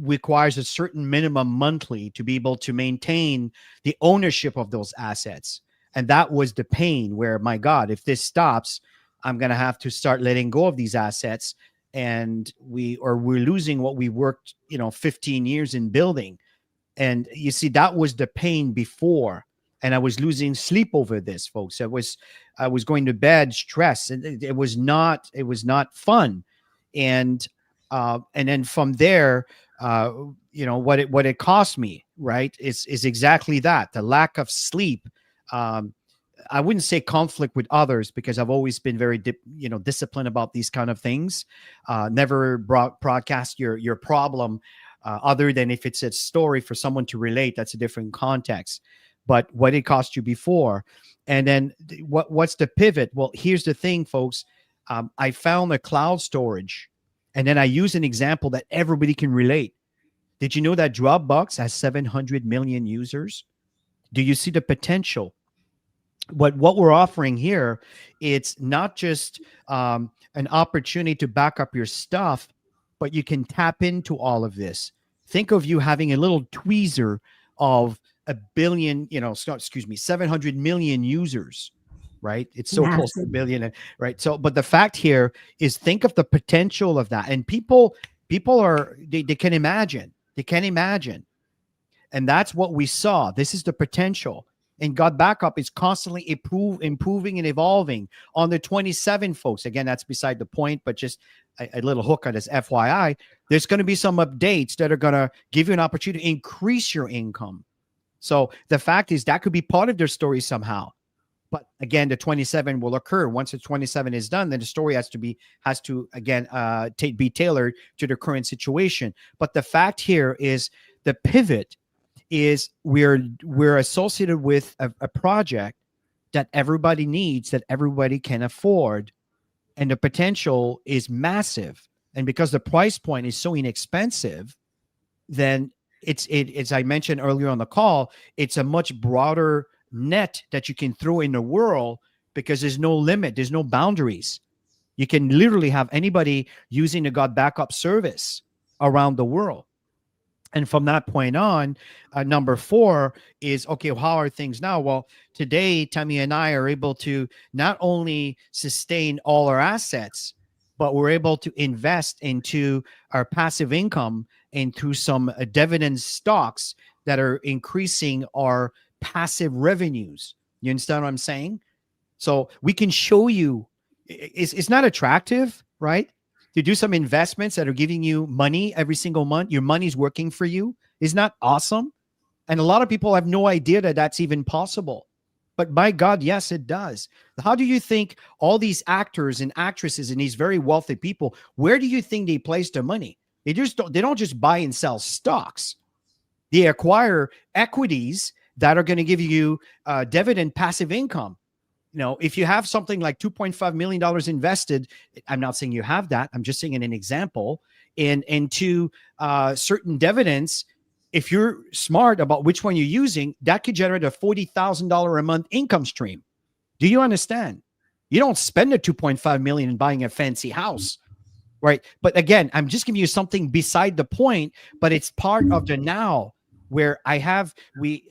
requires a certain minimum monthly to be able to maintain the ownership of those assets. And that was the pain where, my God, if this stops, I'm going to have to start letting go of these assets. And we're losing what we worked, 15 years in building. And you see, that was the pain before. And I was losing sleep over this, folks. I was going to bed stressed, and it was not fun. And then from there, what it cost me, right, is exactly that, the lack of sleep. I wouldn't say conflict with others, because I've always been very disciplined about these kind of things. Never broadcast your problem, other than if it's a story for someone to relate. That's a different context. But what it cost you before, and then what's the pivot? Well, here's the thing, folks. I found a cloud storage, and then I use an example that everybody can relate. Did you know that Dropbox has 700 million users? Do you see the potential? what we're offering here, it's not just an opportunity to back up your stuff, but you can tap into all of this. Think of you having a little tweezer of a billion, excuse me, 700 million users, right? It's so close to a Massive. billion, right? So, but the fact here is, think of the potential of that. And people are, they can imagine, and that's what we saw. This is the potential. And God Backup is constantly improving and evolving. On the 27, folks, again, that's beside the point, but just a little hook on this FYI, there's going to be some updates that are going to give you an opportunity to increase your income. So the fact is that could be part of their story somehow. But again, the 27 will occur. Once the 27 is done, then the story has to again be tailored to the current situation. But the fact here is, the pivot is, we're associated with a project that everybody needs, that everybody can afford, and the potential is massive. And because the price point is so inexpensive, then it's as I mentioned earlier on the call, it's a much broader net that you can throw in the world, because there's no limit, there's no boundaries. You can literally have anybody using the God Backup service around the world. And from that point on, number 4 is, okay, well, how are things now? Well, today, Tammy and I are able to not only sustain all our assets, but we're able to invest into our passive income and through some dividend stocks that are increasing our passive revenues. You understand what I'm saying? So we can show you, it's not attractive, right? To do some investments that are giving you money every single month. Your money's working for you. Is not awesome? And a lot of people have no idea that that's even possible. But by God, yes, it does. How do you think all these actors and actresses and these very wealthy people, where do you think they place their money? They don't just buy and sell stocks. They acquire equities that are going to give you dividend passive income. If you have something like $2.5 million invested, I'm not saying you have that. I'm just saying in an example, into certain dividends. If you're smart about which one you're using, that could generate a $40,000 a month income stream. Do you understand? You don't spend the 2.5 million in buying a fancy house, right? But again, I'm just giving you something beside the point, but it's part of the now, where we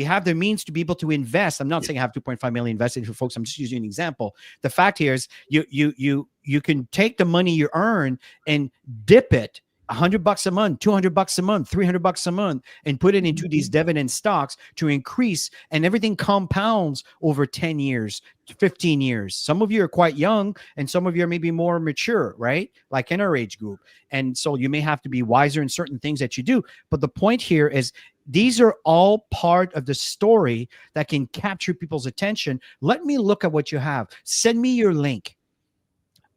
have the means to be able to invest. I'm not saying I have 2.5 million invested for folks. I'm just using an example. The fact here is, you can take the money you earn and dip it $100 a month, $200 a month, $300 a month, and put it into these dividend stocks to increase, and everything compounds over 10 years, 15 years. Some of you are quite young, and some of you are maybe more mature, right? Like in our age group. And so you may have to be wiser in certain things that you do. But the point here is, these are all part of the story that can capture people's attention. Let me look at what you have. Send me your link.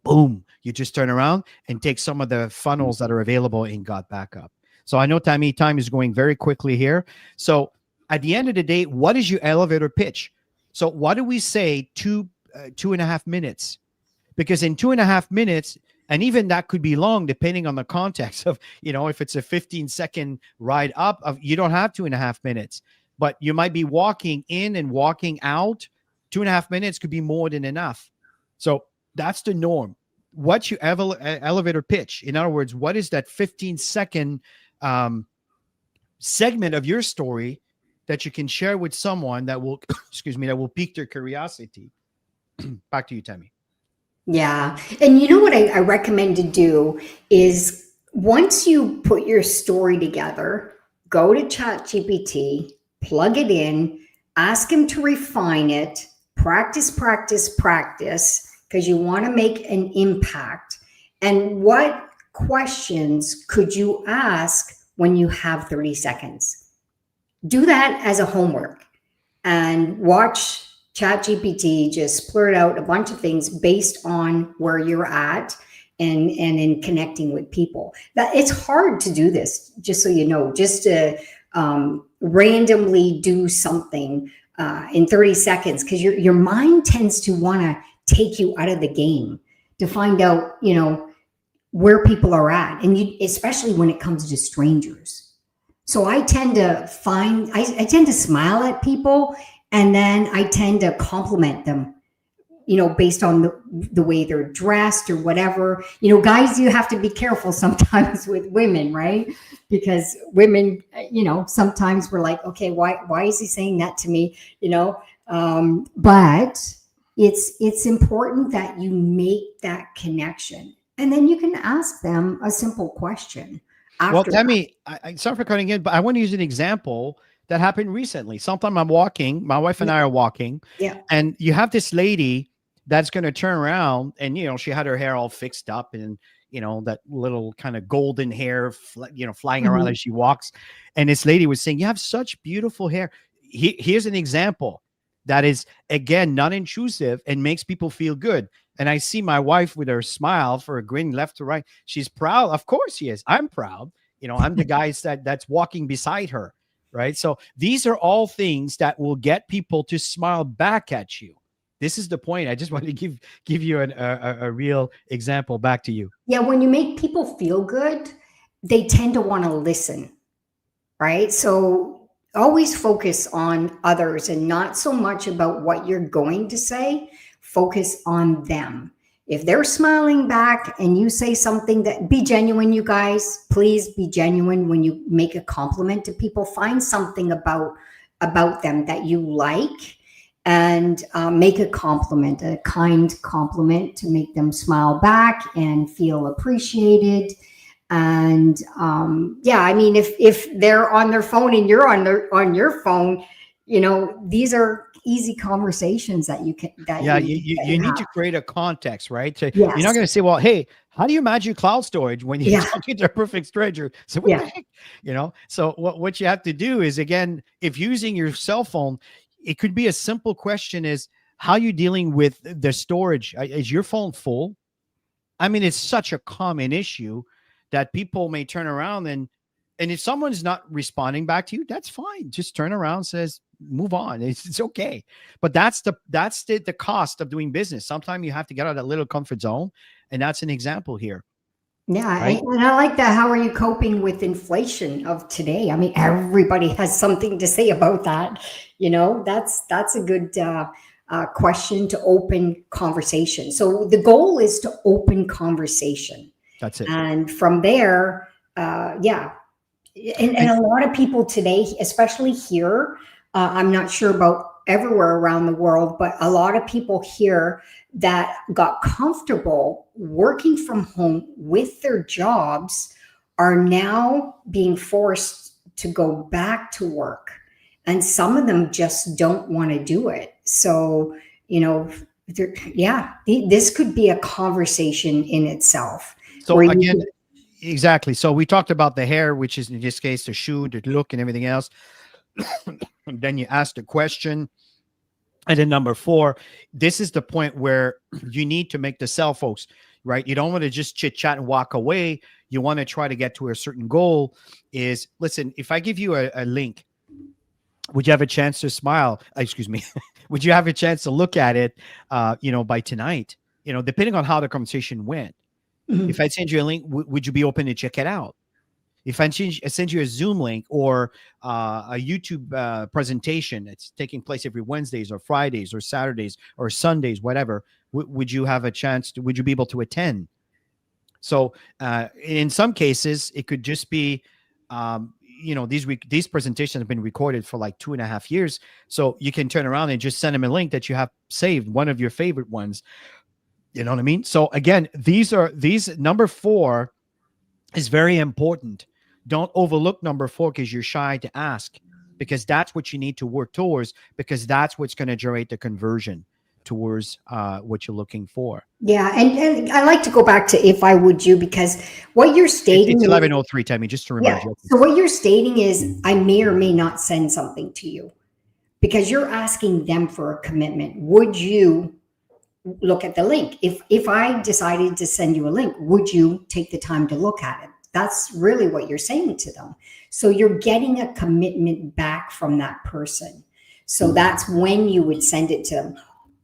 Boom. You just turn around and take some of the funnels that are available in God Backup. So I know, Tammy, time is going very quickly here. So at the end of the day, what is your elevator pitch? So what do we say? 2.5 minutes? Because in 2.5 minutes, and even that could be long depending on the context of, if it's a 15-second ride up, you don't have 2.5 minutes, but you might be walking in and walking out. 2.5 minutes could be more than enough. So that's the norm. What's your elevator pitch? In other words, what is that 15-second segment of your story that you can share with someone that will, that will pique their curiosity? Back to you, Tammy. Yeah. And you know what I recommend to do is, once you put your story together, go to ChatGPT, plug it in, ask him to refine it, practice, because you want to make an impact. And what questions could you ask when you have 30 seconds? Do that as a homework and watch ChatGPT just blurt out a bunch of things based on where you're at and in connecting with people. That it's hard to do this, just so you know, just to randomly do something in 30 seconds, because your mind tends to want to take you out of the game to find out, where people are at, and especially when it comes to strangers. So I tend to smile at people And then I tend to compliment them, based on the way they're dressed or whatever. Guys, you have to be careful sometimes with women, right? Because women, sometimes we're like, okay, why is he saying that to me? But it's important that you make that connection, and then you can ask them a simple question Well, after tell that. me, sorry for cutting in, but I want to use an example that happened recently. Sometime I'm walking, my wife and I Yeah, are walking, yeah. and you have this lady that's going to turn around, and she had her hair all fixed up, and that little kind of golden hair, flying around Mhm. as she walks. And this lady was saying, "You have such beautiful hair." Here's an example that is, again, not intrusive and makes people feel good. And I see my wife with her smile for a grin left to right. She's proud. Of course she is. I'm proud. I'm the guy that's walking beside her. Right. So these are all things that will get people to smile back at you. This is the point. I just wanted to give you a real example. Back to you. Yeah, when you make people feel good, they tend to want to listen, right? So always focus on others and not so much about what you're going to say. Focus on them. If they're smiling back and you say something, that be genuine, you guys. Please be genuine when you make a compliment to people. Find something about them that you like, and make a compliment, a kind compliment, to make them smile back and feel appreciated. And yeah, I mean, if they're on their phone and you're on your phone, these are easy conversations that you can Yeah, you need have. to create a context, right? So you're not Yes. going to say, "Well, hey, how do you manage cloud storage?" when you're Yeah. talking to a perfect stranger. So what the Yeah. heck, So what you have to do is, again, if using your cell phone, it could be a simple question: is how you dealing with the storage? Is your phone full? I mean, it's such a common issue that people may turn around and if someone's not responding back to you, that's fine. Just turn around, says, move on. It's okay. But that's the cost of doing business. Sometimes you have to get out of that little comfort zone, and that's an example here, Yeah, right? and I like that. How are you coping with inflation of today? I mean, everybody has something to say about that. That's a good question to open conversation. So the goal is to open conversation, That's it. and from there, yeah. And And a lot of people today, especially here, I'm not sure about everywhere around the world, but a lot of people here that got comfortable working from home with their jobs are now being forced to go back to work. And some of them just don't want to do it. So, yeah, this could be a conversation in itself so where you again, could, exactly. So we talked about the hair, which is in this case the shoe, the look, and everything else. And then you ask the question. And then number four, this is the point where you need to make the sell, folks, right? You don't want to just chit chat and walk away. You want to try to get to a certain goal. Is, listen, if I give you a link, would you have a chance to smile? Excuse me. Would you have a chance to look at it, by tonight? Depending on how the conversation went. If Mhm. I send you a link, would you be open to check it out? If I send you a Zoom link or a YouTube presentation that's taking place every Wednesdays or Fridays or Saturdays or Sundays, whatever, would you have a chance would you be able to attend? So in some cases, it could just be, these presentations have been recorded for like 2.5 years. So you can turn around and just send them a link that you have saved, one of your favorite ones. You know what I mean? So again, these number four is very important. Don't overlook number four because you're shy to ask, because that's what you need to work towards, because that's what's going to generate the conversion towards what you're looking for. Yeah, and I like to go back to if I would you, because what you're It's stating is, 11:03, Tammy, just to yeah. remind you. Okay. So what you're stating is I may or may not send something to you because you're asking them for a commitment. Would you look at the link? If I decided to send you a link, would you take the time to look at it? That's really what you're saying to them. So you're getting a commitment back from that person. So that's when you would send it to them.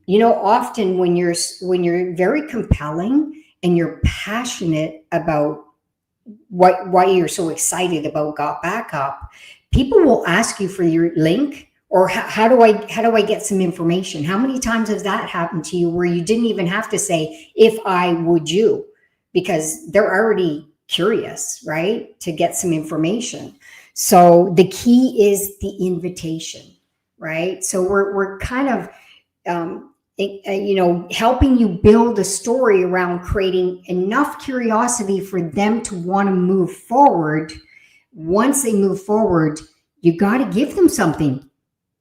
Often when you're very compelling and you're passionate about why you're so excited about got back up, people will ask you for your link Or how do I get some information? How many times has that happened to you where you didn't even have to say, if I would you, because they're already curious, right? To get some information. So the key is the invitation, right? So we're kind of helping you build a story around creating enough curiosity for them to want to move forward. Once they move forward, you got to give them something,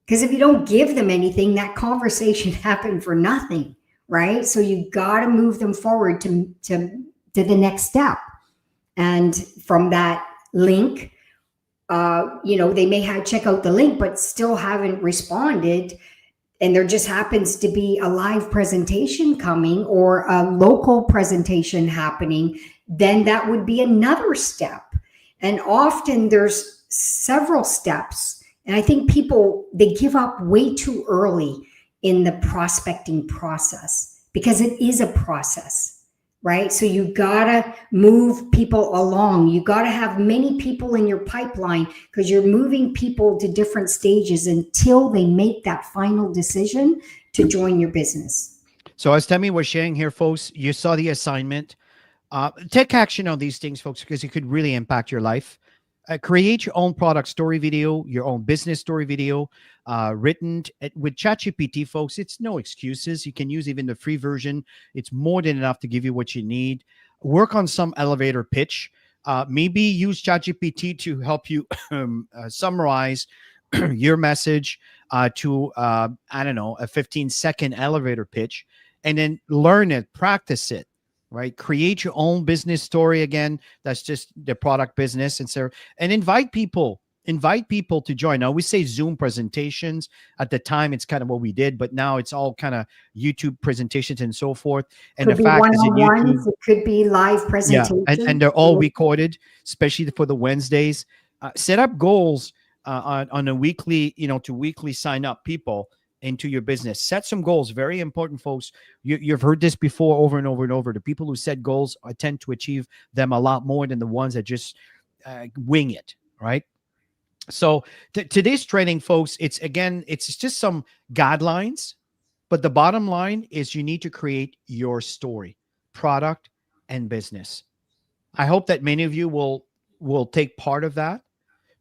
because if you don't give them anything, that conversation happened for nothing, right? So you got to move them forward to the next step. And from that link, they may have check out the link, but still haven't responded. And there just happens to be a live presentation coming or a local presentation happening, then that would be another step. And often there's several steps. And I think people, they give up way too early in the prospecting process, because it is a process, right? So you gotta move people along. You gotta have many people in your pipeline, because you're moving people to different stages until they make that final decision to join your business. So as Temi was sharing here, folks, you saw the assignment. Take action on these things, folks, because it could really impact your life. Create your own product story video, your own business story video, with ChatGPT, folks. It's no excuses. You can use even the free version. It's more than enough to give you what you need. Work on some elevator pitch. Maybe use ChatGPT to help you summarize your message to, I don't know, a 15-second elevator pitch, and then learn it, practice it, right? Create your own business story again. That's just the product business. And invite people to join. Now we say Zoom presentations. At the time, it's kind of what we did, but now it's all kind of YouTube presentations and so forth. And Could the be fact is, in one-on-ones, YouTube, it could be live yeah, and presentations. they're all recorded, especially for the Wednesdays. Set up goals on a weekly, to weekly sign up people into your business. Set some goals. Very important, folks. You've heard this before over and over and over. The people who set goals tend to achieve them a lot more than the ones that just wing it, right? So today's training, folks, it's just some guidelines, but the bottom line is you need to create your story, product, and business. I hope that many of you will take part of that,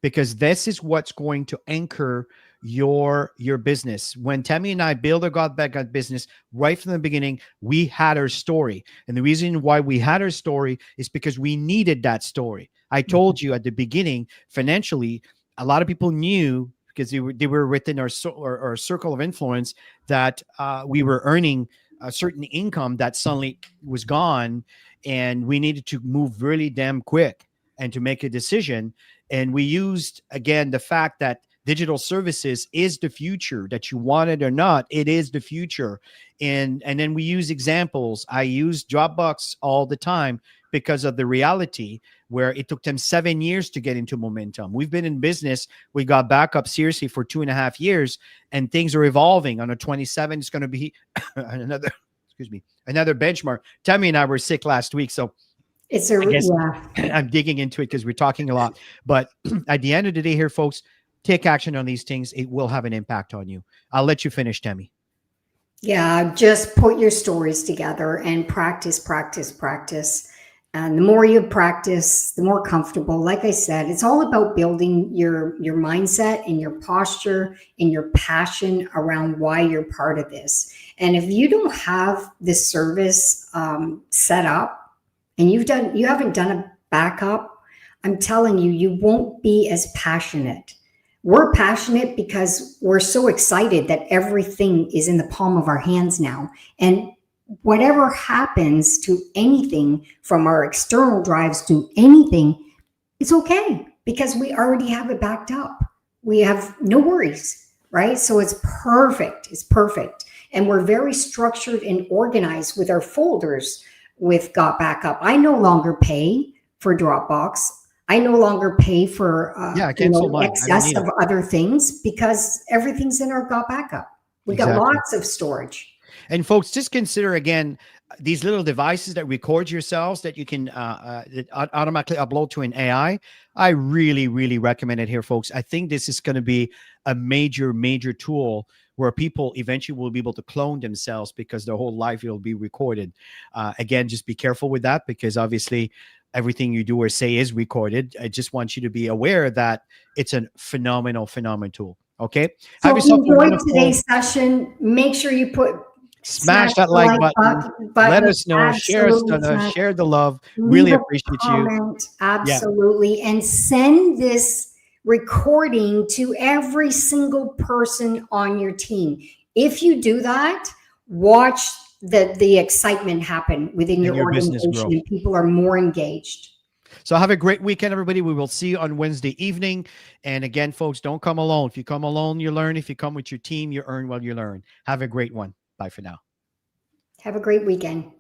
because this is what's going to anchor your business. When Tammy and I built our Got Back Up business, right from the beginning, we had our story. And the reason why we had our story is because we needed that story. I told you at the beginning, financially, a lot of people knew, because they were within our circle of influence, that we were earning a certain income that suddenly was gone, and we needed to move really damn quick and to make a decision. And we used, again, the fact that digital services is the future, that you want it or not, it is the future. And then we use examples. I use Dropbox all the time because of the reality where it took them 7 years to get into momentum. We've been in business. We got back up seriously for 2.5 years, and things are evolving. On a 27, it's going to be another, another benchmark. Tammy and I were sick last week, so It's I guess yeah. I'm digging into it because we're talking a lot. But at the end of the day here, folks, take action on these things. It will have an impact on you. I'll let you finish, Tammy. Yeah, just put your stories together and practice, practice, practice. And the more you practice, the more comfortable. Like I said, it's all about building your mindset and your posture and your passion around why you're part of this. And if you don't have this service set up, and you haven't done a backup, I'm telling you, you won't be as passionate. We're passionate because we're so excited that everything is in the palm of our hands now. And whatever happens to anything, from our external drives to anything, it's okay, because we already have it backed up. We have no worries, right? So it's perfect. It's perfect. And we're very structured and organized with our folders with Got Backup. I no longer pay for Dropbox. I no longer pay for I cancel mine. I don't excess need of it. other things, because everything's in our Got Backup. We got Exactly. lots of storage. And folks, just consider again, these little devices that record yourselves that you can that automatically upload to an AI, I really, really recommend it here, folks. I think this is going to be a major, major tool where people eventually will be able to clone themselves because their whole life will be recorded. Again, just be careful with that because obviously everything you do or say is recorded. I just want you to be aware that it's a phenomenal, phenomenal tool. Okay. Have So if yourself you a enjoyed wonderful. today's session, make sure you smash Smash that the like like button. Let button. us know. Share us, Absolutely smash. share the love. Leave Really a appreciate you. comment. Yeah. Absolutely. And send this recording to every single person on your team. If you do that, watch the excitement happen within And your your business organization grow. and people are more engaged. So have a great weekend, everybody. We will see you on Wednesday evening. And again, folks, don't come alone. If you come alone, you learn. If you come with your team, you earn while you learn. Have a great one. Bye for now. Have a great weekend.